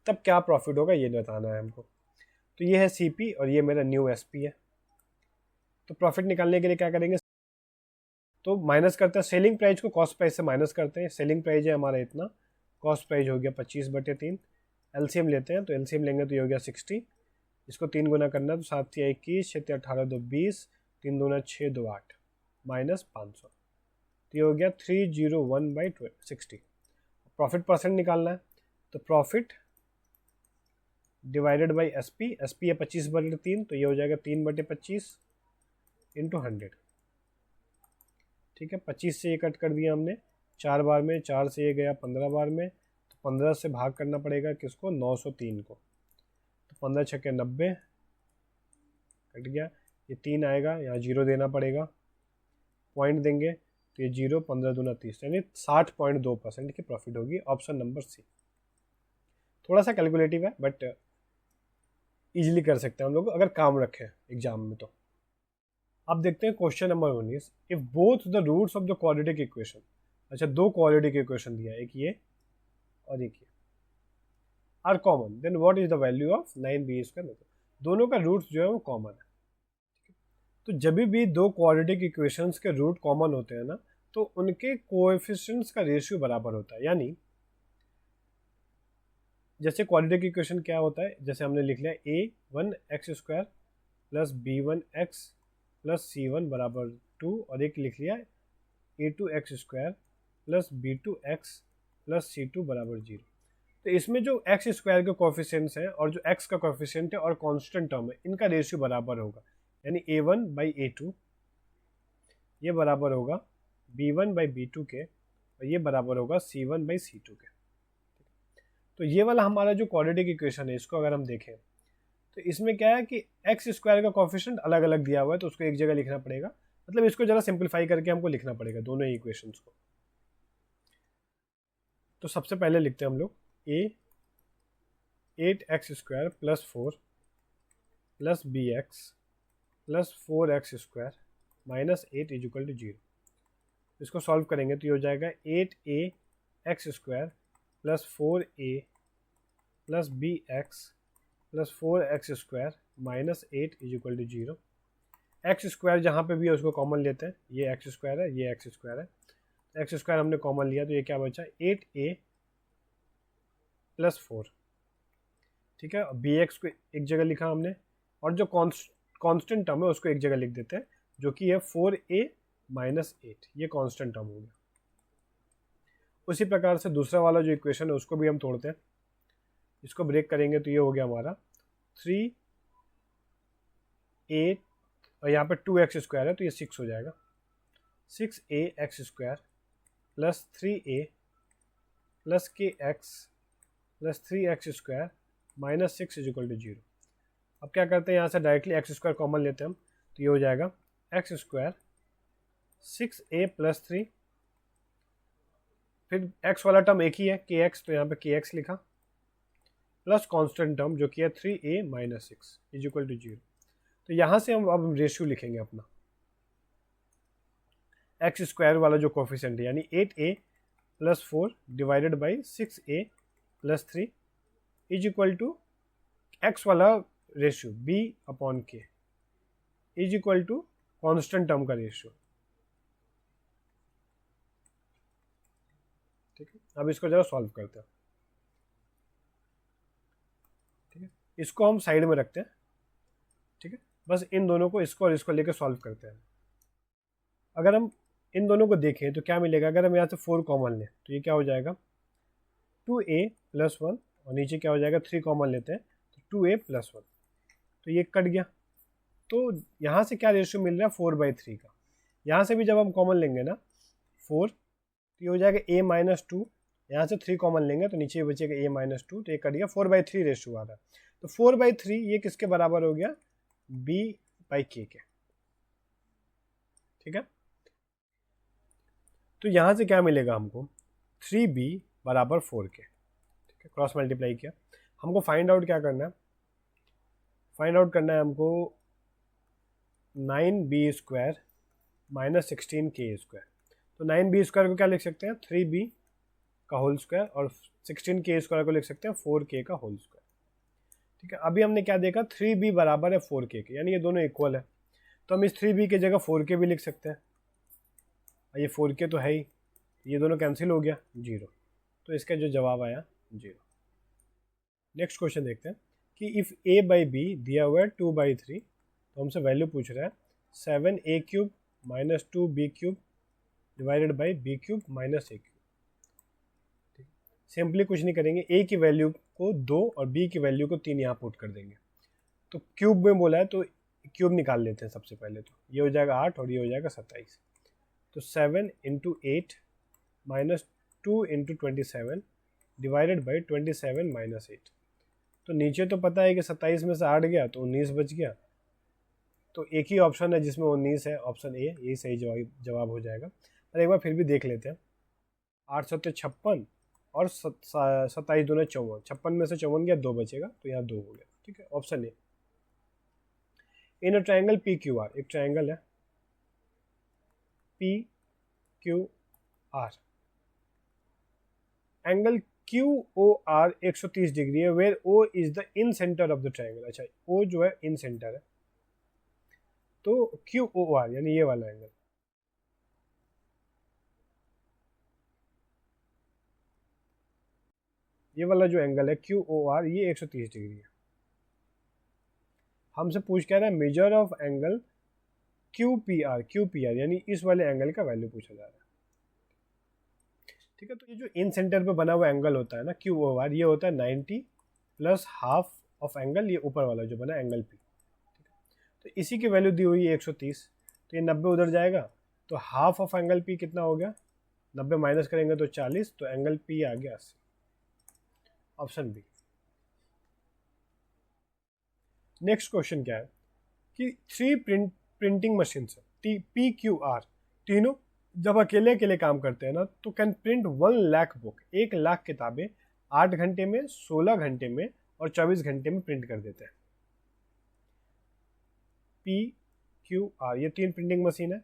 Speaker 1: तब क्या प्रॉफिट होगा ये बताना है हमको। तो ये है सीपी और ये मेरा न्यू एसपी है। तो प्रॉफिट निकालने के लिए क्या करेंगे, तो माइनस करते हैं, सेलिंग प्राइस को कॉस्ट प्राइस से माइनस करते हैं। सेलिंग प्राइस है हमारा इतना, कॉस्ट प्राइस हो गया 25/3, एलसीएम लेते हैं, तो एलसीएम लेंगे तो ये हो गया 60, इसको 3 गुना करना है, तो 7 या 21, 6 18 2 20, 3 दूना 6 2 8, माइनस 500, तो ये हो गया 301/60। प्रॉफिट परसेंट निकालना है, तो profit divided by SP, SP है 25/3, तो ये हो जाएगा 3/25 इंटू 100, ठीक है। 25 से ये कट कर दिया हमने 4 बार में, 4 से ये गया 15 बार में, तो 15 से भाग करना पड़ेगा किसको, 903 को, तो 15 छक्के 90 कट गया, ये 3 आएगा, यहाँ 0 देना पड़ेगा, पॉइंट देंगे तो ये 0, 15 दूना 30, यानी 60.2% की प्रॉफिट होगी, ऑप्शन नंबर सी। थोड़ा सा कैलकुलेटिव है बट इजीली कर सकते हैं हम लोग अगर काम रखें एग्जाम में। तो अब देखते हैं question number 19, if both the roots of the quadratic equation, अच्छा 2 क्वाड्रेटिक इक्वेशन दिया है, एक ये और एक ये, are common, then what is the value of 9b², दोनों का रूट्स जो है वो कॉमन है। तो जब भी 2 क्वाड्रेटिक इक्वेशंस के रूट कॉमन होते हैं ना, तो उनके कोएफिशिएंट्स का रेशियो बराबर होता है। यानी जैसे क्वाड्रेटिक इक्वेशन क्या होता है, जैसे हमने लिख लिया a1x² plus b1x plus c1 बराबर 2, और एक लिख लिया a2x² plus b2x plus c2 बराबर 0। तो इसमें जो x² के कोएफिशिएंट्स हैं और जो x का कोएफिशिएंट है और कांस्टेंट टर्म है, इनका रेशियो बराबर होगा, यानी a1/a2 ये बराबर होगा b1/b2 के, और ये बराबर होगा c1/c2 के। तो ये वाला हमारा जो क्वाड्रेटिक इक्वेशन है, इसको अगर हम देखें तो इसमें क्या है कि x² का कोएफिशिएंट अलग अलग दिया हुआ है, तो उसको एक जगह लिखना पड़ेगा, मतलब इसको जरा सिंप्लीफाई करके हमको लिखना पड़ेगा दोनों ही इक्वेशंस को। तो सबसे पहले लिखते हैं हम लोग a 8x² plus 4 plus bx plus 4x² minus 8 is equal to 0। इसको सॉल्व करेंगे तो ये हो जाएगा 8ax² plus 4a plus bx plus 4x² minus 8 is equal to 0। x² जहाँ पे भी है उसको कॉमन लेते हैं, ये x² है, ये x² है, x² हमने कॉमन लिया तो ये क्या बचा, 8a प्लस 4, ठीक है। और bx को एक जगह लिखा हमने, और जो कांस्टेंट टर्म है उसको एक जगह लिख देते हैं, जो कि है 4a माइनस 8, ये कांस्टेंट टर्म हो गया। उसी प्रकार से दूसरा वाला जो इक्वेशन है उसको भी हम तोड़ते हैं, इसको ब्रेक करेंगे तो ये हो गया हमारा 3a, और यहाँ पे 2x² है तो ये 6 हो जाएगा, 6ax² plus 3a plus kx plus 3x² minus 6 is equal to 0। अब क्या करते हैं, यहाँ से डायरेक्टली x² कॉमन लेते हैं हम, तो ये हो जाएगा x² 6a प्लस 3 फिर x वाला टर्म एक ही है kx, तो यहाँ पे kx लिखा, प्लस कांस्टेंट टर्म जो कि है 3a minus 6 is equal to 0। तो यहाँ से हम अब रेशियो लिखेंगे अपना एक्स स्क्वायर वाला जो कोफिशिएंट है, यानी 8a plus 4 divided by 6a plus 3 is equal to x वाला ratio b upon k is equal to constant term का रेशियो। ठीक है, अब इसको जरा सॉल्व करते हैं। ठीक है, इसको हम साइड में रखते हैं। ठीक है, बस इन दोनों को, इसको और इसको लेकर सॉल्व करते हैं। अगर हम इन दोनों को देखें तो क्या मिलेगा, अगर हम यहाँ से 4 कॉमन लें तो ये क्या हो जाएगा 2a प्लस 1, और नीचे क्या हो जाएगा 3 कॉमन लेते हैं तो 2a प्लस 1, तो ये कट गया। तो यहाँ से क्या रेशियो मिल रहा है 4/3 का। यहाँ से भी जब हम कॉमन लेंगे ना 4, तो ये हो जाएगा a माइनस 2, यहाँ से 3 कॉमन लेंगे तो नीचे बचेगा a माइनस 2, तो ये कट गया, 4/3 रेशियो आ रहा है। तो 4/3 ये किसके बराबर हो गया b/k के। ठीक है, तो यहाँ से क्या मिलेगा हमको 3b बराबर 4k। ठीक है, क्रॉस मल्टीप्लाई किया। हमको फाइंड आउट क्या करना है, फाइंड आउट करना है हमको 9b square minus 16k square. तो 9b स्क्वायर को क्या लिख सकते हैं 3b का होल स्क्वायर, और 16k स्क्वायर को लिख सकते हैं 4k का होल स्क्वायर। ठीक है, अभी हमने क्या देखा 3b बराबर है 4k के, यानी ये दोनों इक्वल है। तो हम इस 3b की जगह 4k भी लिख सकते हैं, ये 4k तो है ही, ये दोनों कैंसिल हो गया 0, तो इसका जो जवाब आया 0। नेक्स्ट क्वेश्चन देखते हैं कि इफ़ a/b दिया हुआ है 2/3, तो हमसे वैल्यू पूछ रहा है 7a³ minus 2b³ divided by b³ minus a³। ठीक, सिंपली कुछ नहीं करेंगे, a की वैल्यू को 2 और b की वैल्यू को 3 यहाँ पुट कर देंगे। तो क्यूब में बोला है तो क्यूब निकाल लेते हैं सबसे पहले। तो ये हो जाएगा 8 और ये हो जाएगा 27। तो 7 into 8 minus 2 into 27 divided by 27 minus 8। तो नीचे तो पता है कि 27 में से 8 गया तो 19 बच गया, तो एक ही ऑप्शन है जिसमें 19 है, ऑप्शन ए, यही सही जवाब हो जाएगा। पर एक बार फिर भी देख लेते हैं। 8 7 56 और 27 दूना 54, 56 में से 54 गया 2 बचेगा, तो यहाँ 2 हो गया। ठीक है, option A. In a triangle PQR, एक ट्राइंगल है PQR, एंगल QOR 130 डिग्री है, where O is the incentre of the triangle. अच्छा, O जो है इन सेंटर है, तो QOR यानी ये वाला एंगल, ये वाला जो एंगल है QOR ये 130 डिग्री है। हमसे पूछ क्या रहा है मेजर ऑफ एंगल QPR यानी इस वाले एंगल का वैल्यू पूछा जा रहा है। ठीक है, तो ये जो इन सेंटर पे बना हुआ एंगल होता है ना QOR, ये होता है 90 प्लस हाफ ऑफ एंगल ये ऊपर वाला जो बना एंगल P। तो इसी की वैल्यू दी हुई है 130, तो ये 90 उधर जाएगा, तो हाफ ऑफ एंगल P कितना हो गया 90 माइनस करेंगे तो 40, तो एंगल P आ गया 80, ऑप्शन बी। नेक्स्ट क्वेश्चन क्या है कि 3 प्रिंटिंग मशीन है PQR, तीनों जब अकेले अकेले काम करते हैं ना तो can print 1 lakh book, 1 lakh किताबें 8 घंटे में, 16 घंटे में और 24 घंटे में प्रिंट कर देते हैं। PQR ये 3 प्रिंटिंग मशीन है।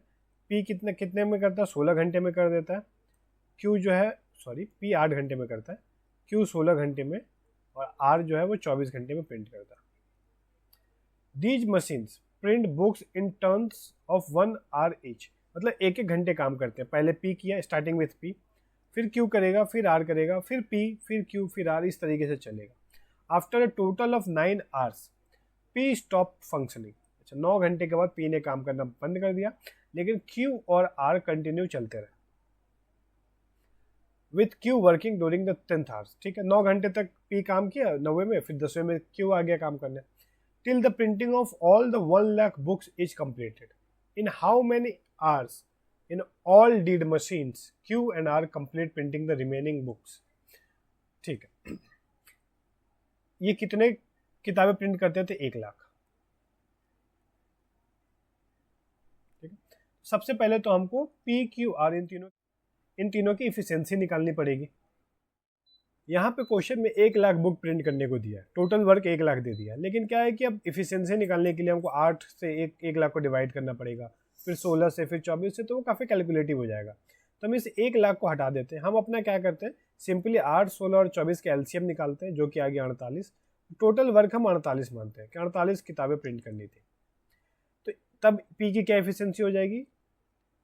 Speaker 1: P कितने में करता है 16 घंटे में कर देता है, Q जो है P 8 घंटे में करता है, Q 16 घंटे में, और R जो है वो 24 घंटे में प्रिंट करता है। These machines print books in turns of 1 hour each, मतलब एक एक घंटे काम करते हैं। पहले P किया स्टार्टिंग विथ P, फिर Q करेगा, फिर R करेगा, फिर P, फिर Q, फिर R, इस तरीके से चलेगा। After a total of 9 hours P stop functioning. अच्छा, 9 घंटे के बाद P ने काम करना बंद कर दिया, लेकिन Q और R कंटिन्यू चलते रहे, with Q working during the 10th hours। ठीक है, 9 घंटे तक P काम किया 9वें में, फिर 10वें में Q आ गया काम करने। Till the printing of all the 1 lakh books is completed. In how many hours in all did machines Q and R complete printing the remaining books? ठीक है, ये कितने किताबें प्रिंट करते थे 1 लाख। ठीक है, सबसे पहले तो हमको PQR इन तीनों की इफिशियंसी निकालनी पड़ेगी। यहाँ पे क्वेश्चन में 1 लाख बुक प्रिंट करने को दिया है, टोटल वर्क 1 लाख दे दिया, लेकिन क्या है कि अब इफिशियंसी निकालने के लिए हमको 8 से 1 लाख को डिवाइड करना पड़ेगा, फिर 16 से, फिर 24 से, तो वो काफ़ी कैलकुलेटिव हो जाएगा। तो हम इस 1 लाख को हटा देते हैं। हम अपना क्या करते हैं, सिंपली 8, 16 और 24 के एलसीएम निकालते हैं, जो कि आ गया 48। टोटल वर्क हम 48 मानते हैं कि 48 किताबें प्रिंट करनी थी। तो तब पी की क्या एफिशिएंसी हो जाएगी,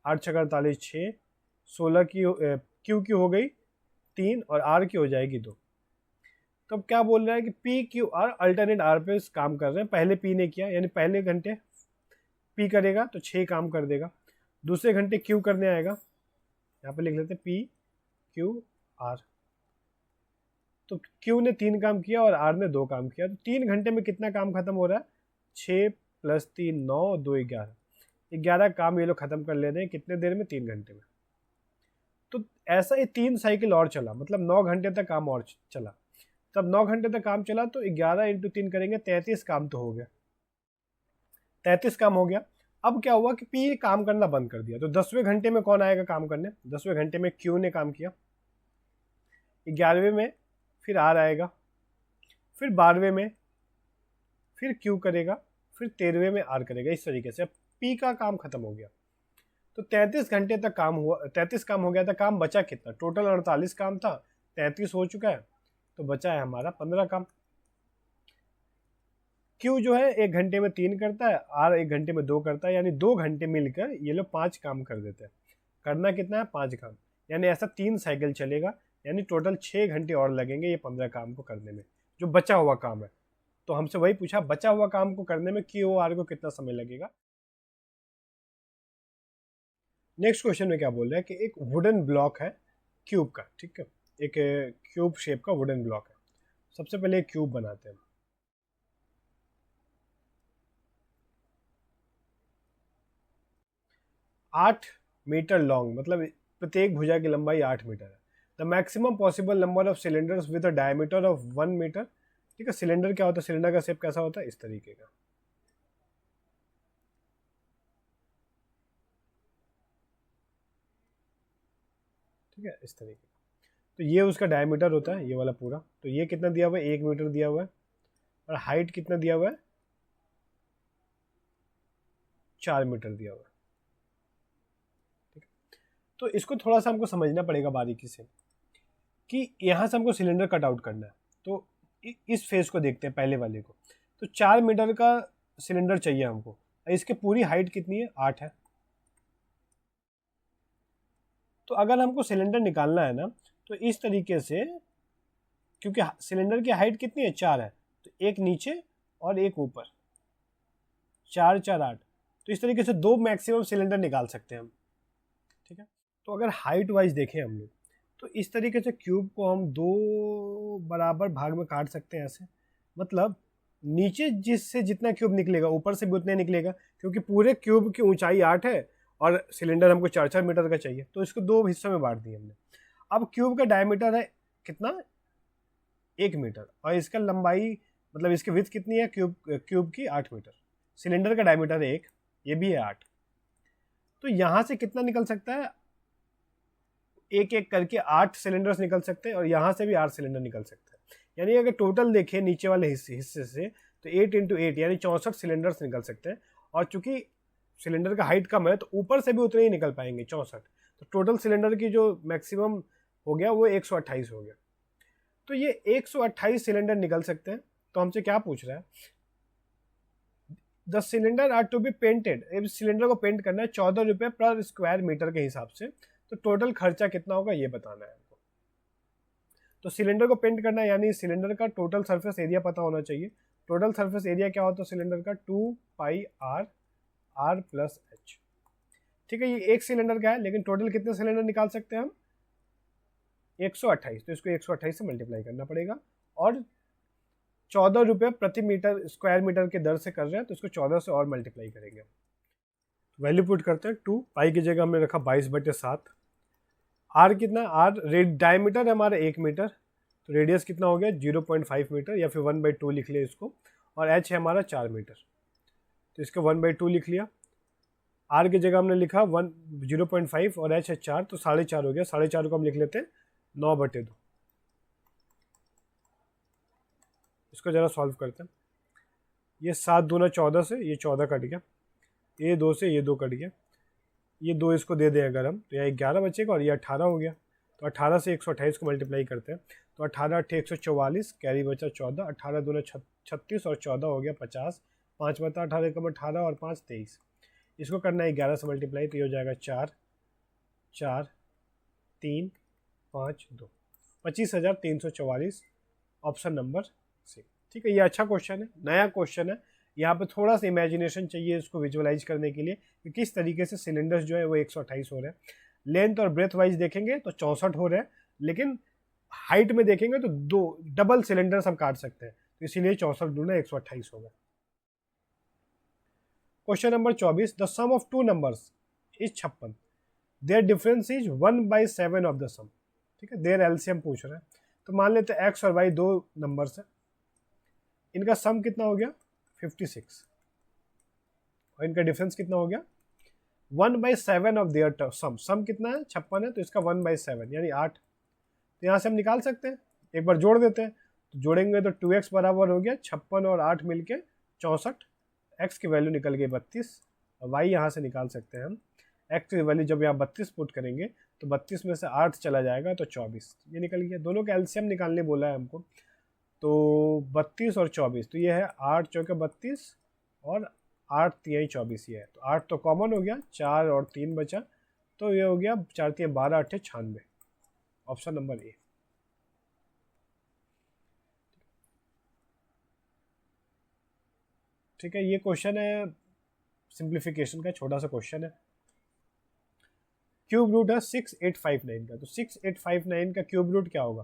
Speaker 1: 8 छः 48, 6, 16 की क्यू की हो गई 3 और आर की हो जाएगी 2। तो अब क्या बोल रहा है कि पी क्यू आर अल्टरनेट आर पे काम कर रहे हैं। पहले पी ने किया, यानी पहले घंटे पी करेगा तो 6 काम कर देगा, दूसरे घंटे क्यू करने आएगा, यहाँ पे लिख लेते हैं पी क्यू आर। तो क्यू ने 3 काम किया और आर ने 2 काम किया, तो 3 घंटे में कितना काम खत्म हो रहा है, 6 + 3 9, 2 11, 11 काम ये लोग खत्म कर ले रहे हैं कितने देर में, 3 घंटे में। तो ऐसा ये 3 साइकिल और चला, मतलब 9 घंटे तक काम और चला। तब 9 घंटे तक काम चला तो 11 × 3 करेंगे, 33 काम तो हो गया, 33 काम हो गया। अब क्या हुआ कि पी काम करना बंद कर दिया, तो 10वें घंटे में कौन आएगा काम करने, 10वें घंटे में क्यू ने काम किया, 11वें में फिर आर आएगा, फिर 12वें में फिर क्यू करेगा, फिर 13वें में आर करेगा। इस तरीके से अब पी का काम खत्म हो गया। तो 33 घंटे तक काम हुआ, 33 काम हो गया था। काम बचा कितना, टोटल 48 काम था, 33 हो चुका है, तो बचा है हमारा 15 काम। क्यू जो है 1 घंटे में 3 करता है, आर 1 घंटे में 2 करता है, यानी 2 घंटे मिलकर ये लोग 5 काम कर देते हैं। करना कितना है, 5 काम, यानी ऐसा 3 साइकिल चलेगा, यानी टोटल 6 घंटे और लगेंगे ये 15 काम को करने में, जो बचा हुआ काम है। तो हमसे वही पूछा, बचा हुआ काम को करने में क्यू आर को कितना समय लगेगा। नेक्स्ट क्वेश्चन में क्या बोल रहा है कि एक वुडन ब्लॉक है क्यूब का, ठीक है, एक क्यूब शेप का वुडन ब्लॉक है। सबसे पहले एक क्यूब बनाते हैं। आठ मीटर लॉन्ग, मतलब प्रत्येक भुजा की लंबाई 8 मीटर है। The maximum possible number of cylinders with a diameter of 1 metre. ठीक है, सिलेंडर क्या होता है, सिलेंडर का शेप कैसा होता है, इस तरीके का। ठीक है, इस तरीके का। तो ये उसका डायमीटर होता है, ये वाला पूरा। तो ये कितना दिया हुआ है, 1 मीटर दिया हुआ है, और हाइट कितना दिया हुआ है, 4 मीटर दिया हुआ है। ठीक है, तो इसको थोड़ा सा हमको समझना पड़ेगा बारीकी से कि यहाँ से हमको सिलेंडर कट आउट करना है। तो इस फेस को देखते हैं, पहले वाले को। तो 4 मीटर का सिलेंडर चाहिए हमको, इसकी पूरी हाइट कितनी है, 8 है। तो अगर हमको सिलेंडर निकालना है ना, तो इस तरीके से, क्योंकि सिलेंडर की हाइट कितनी है, 4 है, तो एक नीचे और एक ऊपर, 4 4 8। तो इस तरीके से 2 मैक्सिमम सिलेंडर निकाल सकते हैं हम। ठीक है, तो अगर हाइट वाइज देखें हम लोग, तो इस तरीके से क्यूब को हम 2 बराबर भाग में काट सकते हैं ऐसे। मतलब नीचे जिससे जितना क्यूब निकलेगा, ऊपर से भी उतना ही निकलेगा, क्योंकि पूरे क्यूब की ऊंचाई 8 है और सिलेंडर हमको 4 4 मीटर का चाहिए, तो इसको 2 हिस्सों में बांट दिया हमने। अब क्यूब का डायमीटर है कितना, 1 मीटर, और इसका लंबाई, मतलब इसकी विड्थ कितनी है, क्यूब की 8 मीटर। सिलेंडर का डायमीटर है 1, ये भी है 8। तो यहाँ से कितना निकल सकता है, एक एक करके 8 सिलेंडर्स निकल सकते हैं, और यहाँ से भी 8 सिलेंडर निकल सकते हैं। यानी अगर टोटल देखें नीचे वाले हिस्से से, तो 8 × 8 यानी 64 सिलेंडर्स निकल सकते हैं। और चूंकि सिलेंडर का हाइट कम है, तो ऊपर से भी उतने ही निकल पाएंगे, 64। तो टोटल सिलेंडर की जो मैक्सिमम हो गया वो 128 हो गया। तो ये 128 सिलेंडर निकल सकते हैं। तो हमसे क्या पूछ रहा है, the cylinder are to be painted. इस सिलेंडर को पेंट करना है 14 रुपये पर स्क्वायर मीटर के हिसाब से। तो टोटल खर्चा कितना होगा ये बताना है हमको। तो सिलेंडर को पेंट करना है, यानी सिलेंडर का टोटल सरफेस एरिया पता होना चाहिए। टोटल सरफेस एरिया क्या होता है सिलेंडर का, 2πr r + h। ठीक है, ये एक सिलेंडर का है, लेकिन टोटल कितने सिलेंडर निकाल सकते हैं हम, 128। तो इसको 128 से मल्टीप्लाई करना पड़ेगा, और 14 रुपये प्रति मीटर स्क्वायर मीटर के दर से कर रहे हैं, तो इसको 14 से और मल्टीप्लाई करेंगे। वैल्यू पुट करते हैं, 2 पाई की जगह हमने रखा 22/7। आर कितना, आर डायमीटर है हमारा 1 मीटर, तो रेडियस कितना हो गया 0.5 मीटर, या फिर 1/2 लिख लिया इसको। और एच है हमारा 4 मीटर, तो इसका 1/2 लिख लिया। आर की जगह हमने लिखा 0.5 और एच है 4, तो 4.5 हो गया। 4.5 को हम लिख लेते हैं 9/2। इसको ज़रा सॉल्व करते हैं। ये 7 दूना 14 से ये 14 कट गया, ये 2 से ये 2 कट गया, ये 2 इसको दे दें अगर हम, तो यहाँ 11 बचेगा और ये 18 हो गया। तो 18 से 128 को मल्टीप्लाई करते हैं, तो 18 8 144, कैरी बचा 14, 18 दूना 36 और 14 हो गया 50, 5 बता 18 कम 18 और 5 23। इसको करना है 11 से मल्टीप्लाई, तो ये हो जाएगा 4 4 3 5 2, 25,344, ऑप्शन नंबर सी। ठीक है, ये अच्छा क्वेश्चन है, नया क्वेश्चन है। यहाँ पे थोड़ा सा इमेजिनेशन चाहिए इसको विजुअलाइज करने के लिए कि किस तरीके से सिलेंडर्स जो है वो 128 हो रहे हैं। लेंथ और ब्रेथ वाइज देखेंगे तो 64 हो रहे हैं, लेकिन हाइट में देखेंगे तो दो डबल सिलेंडर्स हम काट सकते हैं, तो इसीलिए 64 दूना 128 होगा। Question number 24, the sum of two numbers is 56, their difference is 1/7 of the sum. ठीक है, देयर एलसीएम पूछ रहे हैं। तो मान लेते हैं एक्स और वाई दो नंबर्स हैं, इनका सम कितना हो गया 56, और इनका डिफरेंस कितना हो गया 1/7 ऑफ देयर सम। सम कितना है 56 है, तो इसका 1/7 यानी 8। तो यहाँ से हम निकाल सकते हैं, एक बार जोड़ देते हैं, तो जोड़ेंगे तो 2x बराबर हो गया 56 और 8 मिलके 64, x की वैल्यू निकल गई 32, और y यहाँ से निकाल सकते हैं हम। x की वैल्यू जब यहाँ 32 पुट करेंगे तो 32 में से 8 चला जाएगा तो 24, ये निकल गया। दोनों का एलसीएम निकालने बोला है हमको, तो 32 और 24, तो ये है 8 चौके 32 और 8 तिहाई 24, ये है। तो 8 तो कॉमन हो गया, 4 और 3 बचा, तो ये हो गया 4 तिहाई 12 8 96, ऑप्शन नंबर ए। ठीक है, ये क्वेश्चन है सिंप्लीफिकेशन का, छोटा सा क्वेश्चन है। क्यूब रूट है 6859 का, तो 6859 का क्यूब रूट क्या होगा?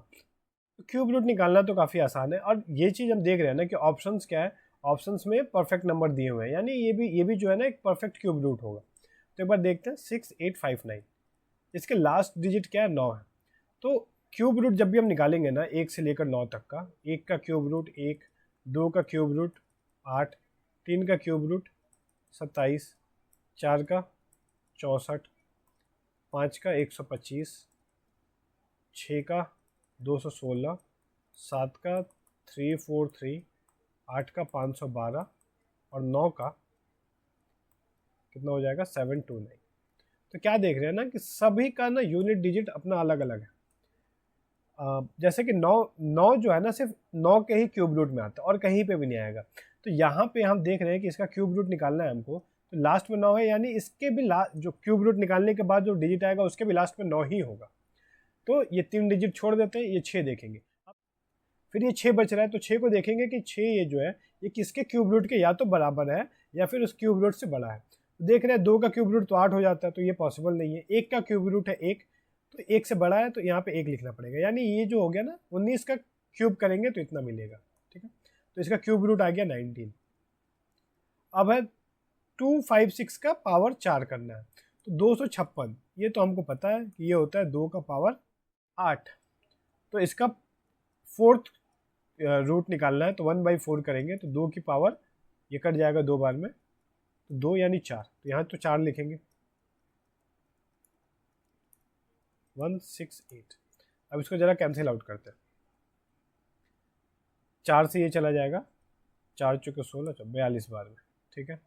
Speaker 1: तो क्यूब रूट निकालना तो काफ़ी आसान है, और ये चीज़ हम देख रहे हैं ना कि ऑप्शंस क्या है, ऑप्शंस में परफेक्ट नंबर दिए हुए हैं, यानी ये भी जो है ना एक परफेक्ट क्यूब रूट होगा। तो एक बार देखते हैं 6859, इसके लास्ट डिजिट क्या है 9 है। तो क्यूब रूट जब भी हम निकालेंगे ना 1 से लेकर 9 तक का, 1 का क्यूब रूट 1, 2 का क्यूब रूट 8, 3 का क्यूब रूट 27, 4 का 64, 5 का 125, 6 का 216, 7 का 343, 8 का 512 और 9 का कितना हो जाएगा 729। तो क्या देख रहे हैं ना कि सभी का ना यूनिट डिजिट अपना अलग अलग है। जैसे कि 9 जो है ना सिर्फ 9 के ही क्यूब रूट में आता है और कहीं पे भी नहीं आएगा। तो यहाँ पे हम देख रहे हैं कि इसका क्यूब रूट निकालना है हमको, तो लास्ट में 9 है, यानी इसके भी जो क्यूब रूट निकालने के बाद जो डिजिट आएगा उसके भी लास्ट में 9 ही होगा। तो ये 3 डिजिट छोड़ देते हैं, ये 6 देखेंगे। फिर ये 6 बच रहा है, तो 6 को देखेंगे कि 6 ये जो है ये किसके क्यूब रूट के या तो बराबर है या फिर उस क्यूब रूट से बड़ा है। तो देख रहे हैं 2 का क्यूब रूट तो 8 हो जाता है, तो ये पॉसिबल नहीं है। 1 का क्यूब रूट है 1, तो 1 से बड़ा है, तो यहाँ पे 1 लिखना पड़ेगा, यानी ये जो हो गया ना 19 का क्यूब करेंगे तो इतना मिलेगा। ठीक है, तो इसका क्यूब रूट आ गया 19। अब है 256 का पावर 4 करना है, तो 256, ये तो हमको पता है कि ये होता है 2 का पावर 8। तो इसका फोर्थ रूट निकालना है, तो 1/4 करेंगे तो 2 की पावर, ये कट जाएगा 2 बार में, तो 2 यानी 4, तो यहाँ तो 4 लिखेंगे 168। अब इसको जरा कैंसिल आउट करते हैं, 4 से ये चला जाएगा, 4 चौके 16, 42 बार में। ठीक है,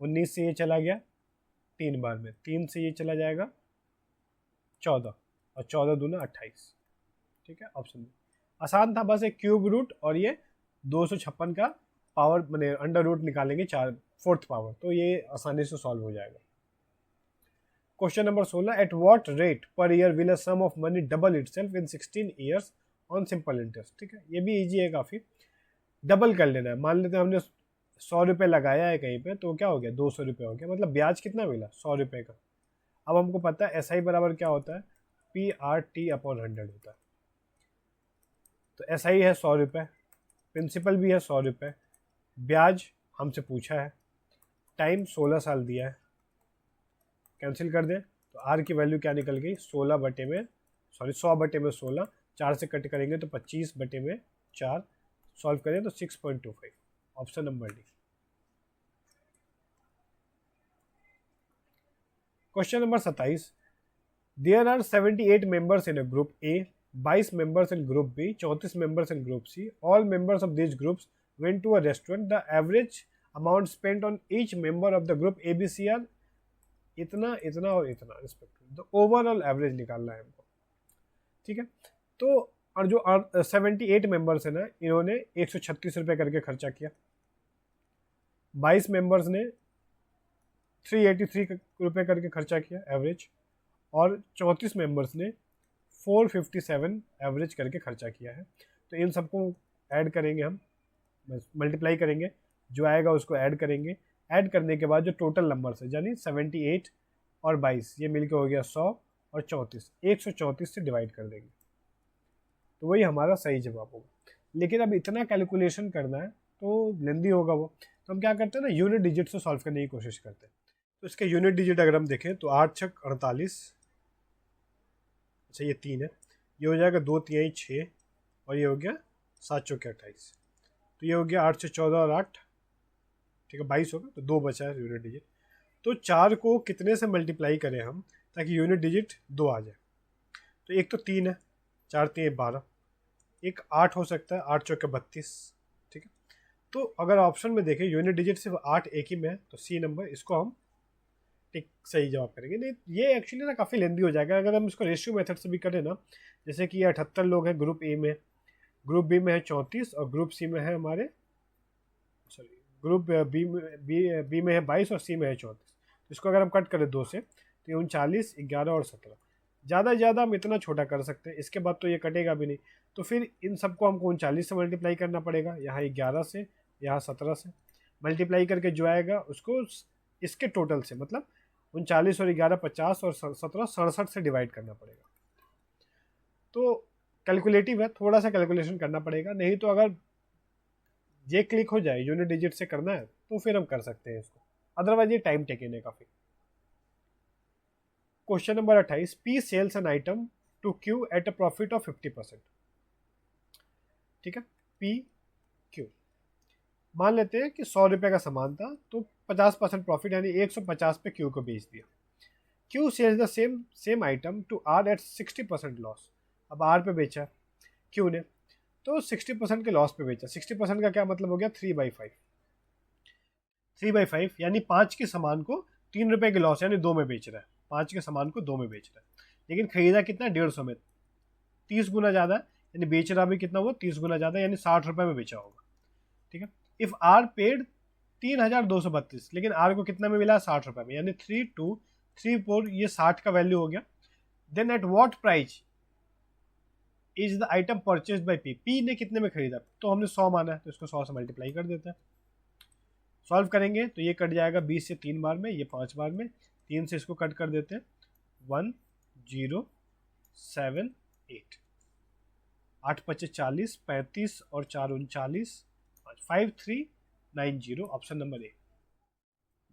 Speaker 1: 19 से ये चला गया 3 बार में, 3 से ये चला जाएगा 14, और 14 दूना 28। ठीक है, ऑप्शन में आसान था, बस एक क्यूब रूट और ये 256 का पावर मैंने अंडर रूट निकालेंगे 4th पावर, तो ये आसानी से सॉल्व हो जाएगा। Question number 16, at what rate per year will a sum of money double itself in 16 years on simple interest. ठीक है, ये भी इजी है काफ़ी, डबल कर लेना है। मान लेते हैं हमने 100 रुपये लगाया है कहीं पे, तो क्या हो गया 200 रुपये हो गया, मतलब ब्याज कितना मिला 100 रुपये का। अब हमको पता है SI बराबर क्या होता है, PRT/100 होता है। तो SI है 100 रुपये, प्रिंसिपल भी है 100 रुपये, ब्याज हमसे पूछा है, टाइम 16 साल दिया है, कैंसिल कर दें तो R की वैल्यू क्या निकल गई 100/16, 4 से कट करेंगे तो 25/4, सॉल्व करें तो 6.25, option number D. Question number 27, there are 78 members in a group A, 22 members in group B, 34 members in group C, all members of this groups went to a restaurant, the average amount spent on each member of the group A B C are इतना इतना और इतना respective, तो overall average निकालना है हमको, ठीक है। तो और जो 78 मेंबर्स है ना, इन्होंने 136 रुपये करके खर्चा किया, 22 मेंबर्स ने 383 रुपये करके खर्चा किया एवरेज, और 34 मेंबर्स ने 457 एवरेज करके खर्चा किया है। तो इन सबको ऐड करेंगे हम, मल्टीप्लाई करेंगे, जो आएगा उसको ऐड करेंगे, ऐड करने के बाद जो टोटल नंबर्स है यानी 78 और 22 ये मिलके हो गया 100 और 34, 134 से डिवाइड कर देंगे, तो वही हमारा सही जवाब होगा। लेकिन अब इतना कैलकुलेशन करना है तो लेंदी होगा वो, तो हम क्या करते हैं ना, यूनिट डिजिट से सॉल्व करने की कोशिश करते हैं। तो इसके यूनिट डिजिट अगर हम देखें तो 8 छक 48, अच्छा ये 3 है, ये हो जाएगा 2 3 6, और ये हो गया 7 चौके 28, तो ये हो गया 8 से 14 और 8, ठीक है 22 होगा, तो 2 बचा है यूनिट डिजिट। तो 4 को कितने से मल्टीप्लाई करें हम ताकि यूनिट डिजिट 2 आ जाए, तो एक तो 3 है, 4 3 12, एक 8 हो सकता है, 8 चौके 32, ठीक है। तो अगर ऑप्शन में देखें यूनिट डिजिट सिर्फ 8 एक ही में है, तो सी नंबर इसको हम टिक सही जवाब करेंगे। नहीं ये एक्चुअली ना काफ़ी लेंदी हो जाएगा अगर हम इसको रेशियो मेथड से भी करें ना, जैसे कि ये 78 लोग हैं ग्रुप ए में, ग्रुप बी में है 34, और ग्रुप सी में है हमारे सॉरी ग्रुप बी में है 22 और सी में है 34, तो इसको अगर हम कट करें 2 से तो ये 39 11 और 17, ज़्यादा से ज़्यादा हम इतना छोटा कर सकते हैं, इसके बाद तो ये कटेगा भी नहीं, तो फिर इन सबको हमको 39 से मल्टीप्लाई करना पड़ेगा, यहाँ 11 से, यहाँ 17 से मल्टीप्लाई करके जो आएगा उसको इसके टोटल से, मतलब 39 और 11 50 और 17 67 से डिवाइड करना पड़ेगा। तो कैलकुलेटिव है, थोड़ा सा कैलकुलेशन करना पड़ेगा, नहीं तो अगर ये क्लिक हो जाए यूनिट डिजिट से करना है तो फिर हम कर सकते हैं इसको, अदरवाइज ये टाइम टेकिंग है काफ़ी। Question number 28, P sells an item to Q at a profit of 50%, ठीक है, पी क्यू मान लेते हैं कि 100 रुपये का सामान था, तो 50% प्रॉफिट यानी 150 पे क्यू को बेच दिया। Q sells the same item to R at 60% loss, अब आर पे बेचा क्यू ने, तो 60% के लॉस पे बेचा। 60% का क्या मतलब हो गया, 3/5, 3/5 यानी 5 के सामान को 3 रुपये के लॉस यानी 2 में बेच रहा है, 5 के सामान को 2 में बेच रहा है, लेकिन खरीदा कितना 150 में, 30 गुना ज़्यादा, यानी बेच रहा भी कितना वो 30 गुना ज़्यादा, यानी 60 रुपये में बेचा होगा, ठीक है। इफ़ आर पेड 3232, लेकिन आर को कितना में मिला 60 रुपये में, यानी 3234 ये 60 का वैल्यू हो गया। Then at what price is the item purchase by P, P ने कितने में खरीदा, तो हमने 100 माना है तो इसको 100 से मल्टीप्लाई कर देते हैं, सॉल्व करेंगे तो ये कट जाएगा 20 से 3 बार में, ये 5 बार में, 3 से इसको कट कर देते हैं, 1078, 8 5 40, 35 और 4 39, 5390, option number A.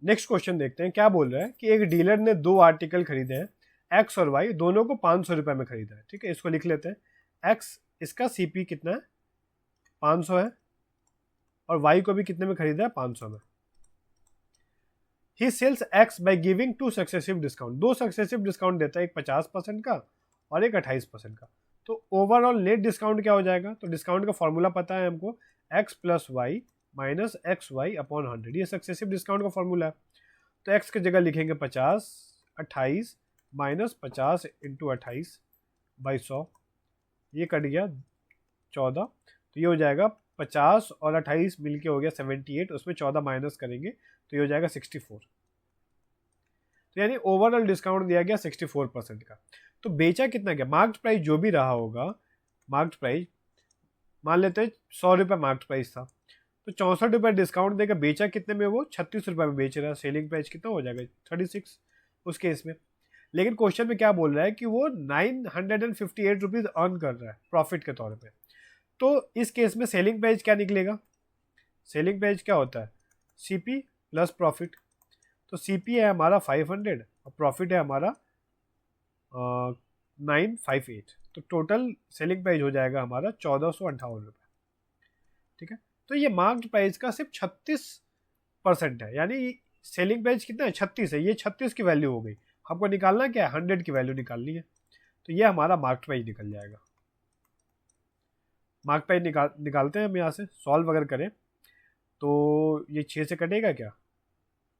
Speaker 1: Next question देखते हैं क्या बोल रहा है कि एक डीलर ने 2 आर्टिकल खरीदे हैं, एक्स और वाई दोनों को 500 रुपये में खरीदा है, ठीक है, इसको लिख लेते हैं। एक्स इसका सीपी कितना है 500 है, और वाई को भी कितने में खरीदा है 500 में। He sells x by giving 2 successive discount, 2 successive discount देता है, एक 50% का और एक 28% का, तो ओवरऑल नेट डिस्काउंट क्या हो जाएगा, तो डिस्काउंट का फॉर्मूला पता है हमको, X plus Y minus X Y upon 100, ये सक्सेसिव डिस्काउंट का फॉर्मूला है। तो एक्स की जगह लिखेंगे 50, 28 माइनस 50 इंटू 28 बाई 100, ये कट गया 14, तो ये हो जाएगा 50 और 28 मिलके हो गया 78, उसमें 14 माइनस करेंगे तो ये हो जाएगा 64, तो यानी ओवरऑल डिस्काउंट दिया गया 64% का। तो बेचा कितना गया, मार्क्ड प्राइस जो भी रहा होगा, मार्क्ड प्राइस मान लेते हैं 100 रुपये मार्क्ड प्राइस था, तो 64 रुपये डिस्काउंट देकर बेचा कितने में, वो 36 रुपये में बेच रहा है, सेलिंग प्राइस कितना हो जाएगा 36 उस केस में। लेकिन क्वेश्चन में क्या बोल रहा है कि वो 958 रुपीज़ अर्न कर रहा है प्रॉफिट के तौर पे, तो इस केस में सेलिंग प्राइस क्या निकलेगा, सेलिंग प्राइस क्या होता है सीपी प्लस प्रॉफिट, तो सीपी है हमारा 500 और प्रॉफिट है हमारा 958, तो टोटल सेलिंग प्राइस हो जाएगा हमारा 1458 रुपये, ठीक है। तो ये मार्क्ड प्राइस का सिर्फ 36% है, यानी सेलिंग प्राइस कितना है 36 है, ये 36 की वैल्यू हो गई, आपको निकालना क्या है, 100 की वैल्यू निकालनी है। तो ये हमारा मार्क प्राइस निकल जाएगा। मार्क प्राइस निकालते हैं हम यहाँ से, सॉल्व अगर करें तो ये 6 से कटेगा क्या,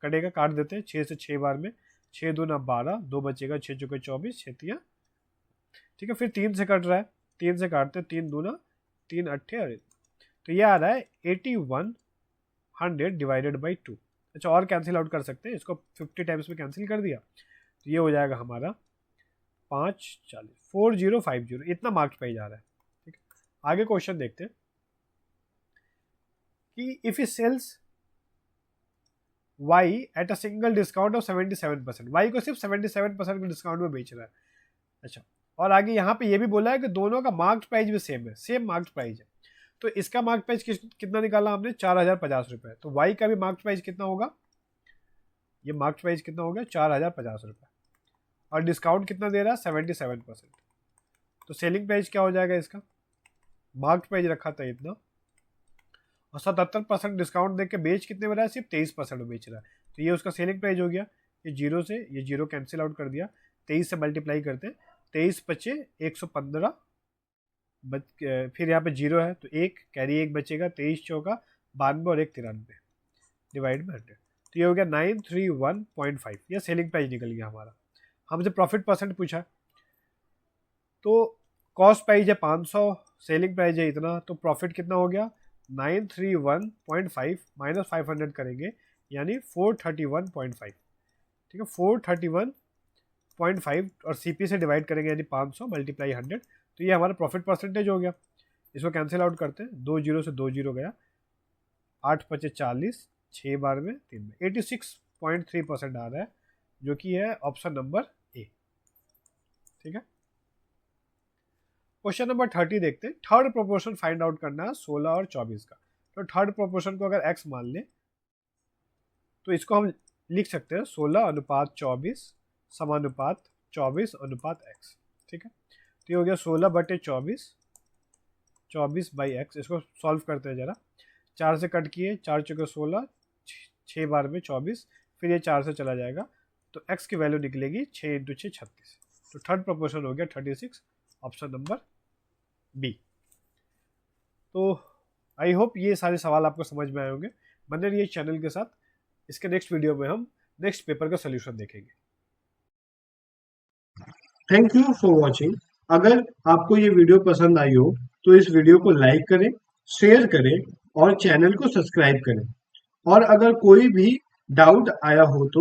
Speaker 1: कटेगा, काट देते हैं 6 से 6 बार में, 6 दूना 12, 2 बचेगा, 6 चौके 24, 6 तिया, ठीक है। फिर 3 से कट रहा है, 3 से काटते हैं, 3 दूना 3 अट्ठे, अरे तो ये आ रहा है 8100 डिवाइडेड बाई 2। अच्छा और कैंसिल आउट कर सकते हैं इसको, 50 टाइम्स में कैंसिल कर दिया तो ये हो जाएगा हमारा 540, 4050, इतना मार्क्स प्राइस आ रहा है, ठीक है। आगे क्वेश्चन देखते हैं कि if he sells Y at a single discount of 77%, Y को सिर्फ 77% के डिस्काउंट में बेच रहा है। अच्छा और आगे यहाँ पे ये भी बोला है कि दोनों का मार्क्स प्राइस भी सेम है, सेम मार्क्स प्राइस है। तो इसका मार्क्स प्राइस कितना निकाला हमने, 4050 रुपये। तो Y का भी मार्क्स प्राइस कितना होगा, ये मार्क्स प्राइस कितना हो गया, 4050 रुपये, और डिस्काउंट कितना दे रहा है, 77%। तो सेलिंग प्राइस क्या हो जाएगा इसका, मार्क्स प्राइस रखा था इतना और 77% डिस्काउंट देके बेच कितने में रहा है, सिर्फ 23% में बेच रहा है। तो ये उसका सेलिंग प्राइस हो गया। ये जीरो से ये जीरो कैंसिल आउट कर दिया, 23 से मल्टीप्लाई करते हैं, 23 बचे 115, फिर यहाँ पे जीरो है तो एक कैरी, एक बचेगा, 23 चौका 92 और 1 93 डिवाइड में 100। तो ये हो गया 931.5, ये सेलिंग प्राइस निकल गया हमारा। हमसे प्रॉफिट परसेंट पूछा, तो कॉस्ट प्राइस है 500, सेलिंग प्राइस है इतना, तो प्रॉफिट कितना हो गया, 931.5 माइनस 500 करेंगे यानी 431.5, ठीक है। 431.5 और CP से डिवाइड करेंगे यानी 500 मल्टीप्लाई 100, तो ये हमारा प्रॉफिट परसेंटेज हो गया। इसको कैंसिल आउट करते हैं, 2 जीरो से 2 जीरो गया, 8 बचे 40, 6 बार में 3 में, 86.3% आ रहा है, जो कि है ऑप्शन नंबर ए, ठीक है। क्वेश्चन नंबर 30 देखते हैं। थर्ड प्रोपोर्शन फाइंड आउट करना है 16 और 24 का। तो थर्ड प्रोपोर्शन को अगर x मान ले तो इसको हम लिख सकते हैं 16 अनुपात 24 समानुपात 24 अनुपात x, ठीक है। तो ये हो गया 16 बटे 24, 24 बाई एक्स। इसको सॉल्व करते हैं जरा, 4 से कट किए, 4 चौके 16, 6 बार में 24, फिर ये 4 से चला जाएगा तो x की वैल्यू निकलेगी 6 इंटू 6 36। तो थर्ड प्रोपोर्शन हो गया 36, ऑप्शन नंबर बी। तो आई होप ये सारे सवाल आपको समझ में आए होंगे। बने रहिए चैनल के साथ, इसके नेक्स्ट वीडियो में हम नेक्स्ट पेपर का सोल्यूशन देखेंगे।
Speaker 2: Thank you for watching. अगर आपको ये वीडियो पसंद आई हो तो इस वीडियो को लाइक करें, शेयर करें और चैनल को सब्सक्राइब करें। और अगर कोई भी डाउट आया हो तो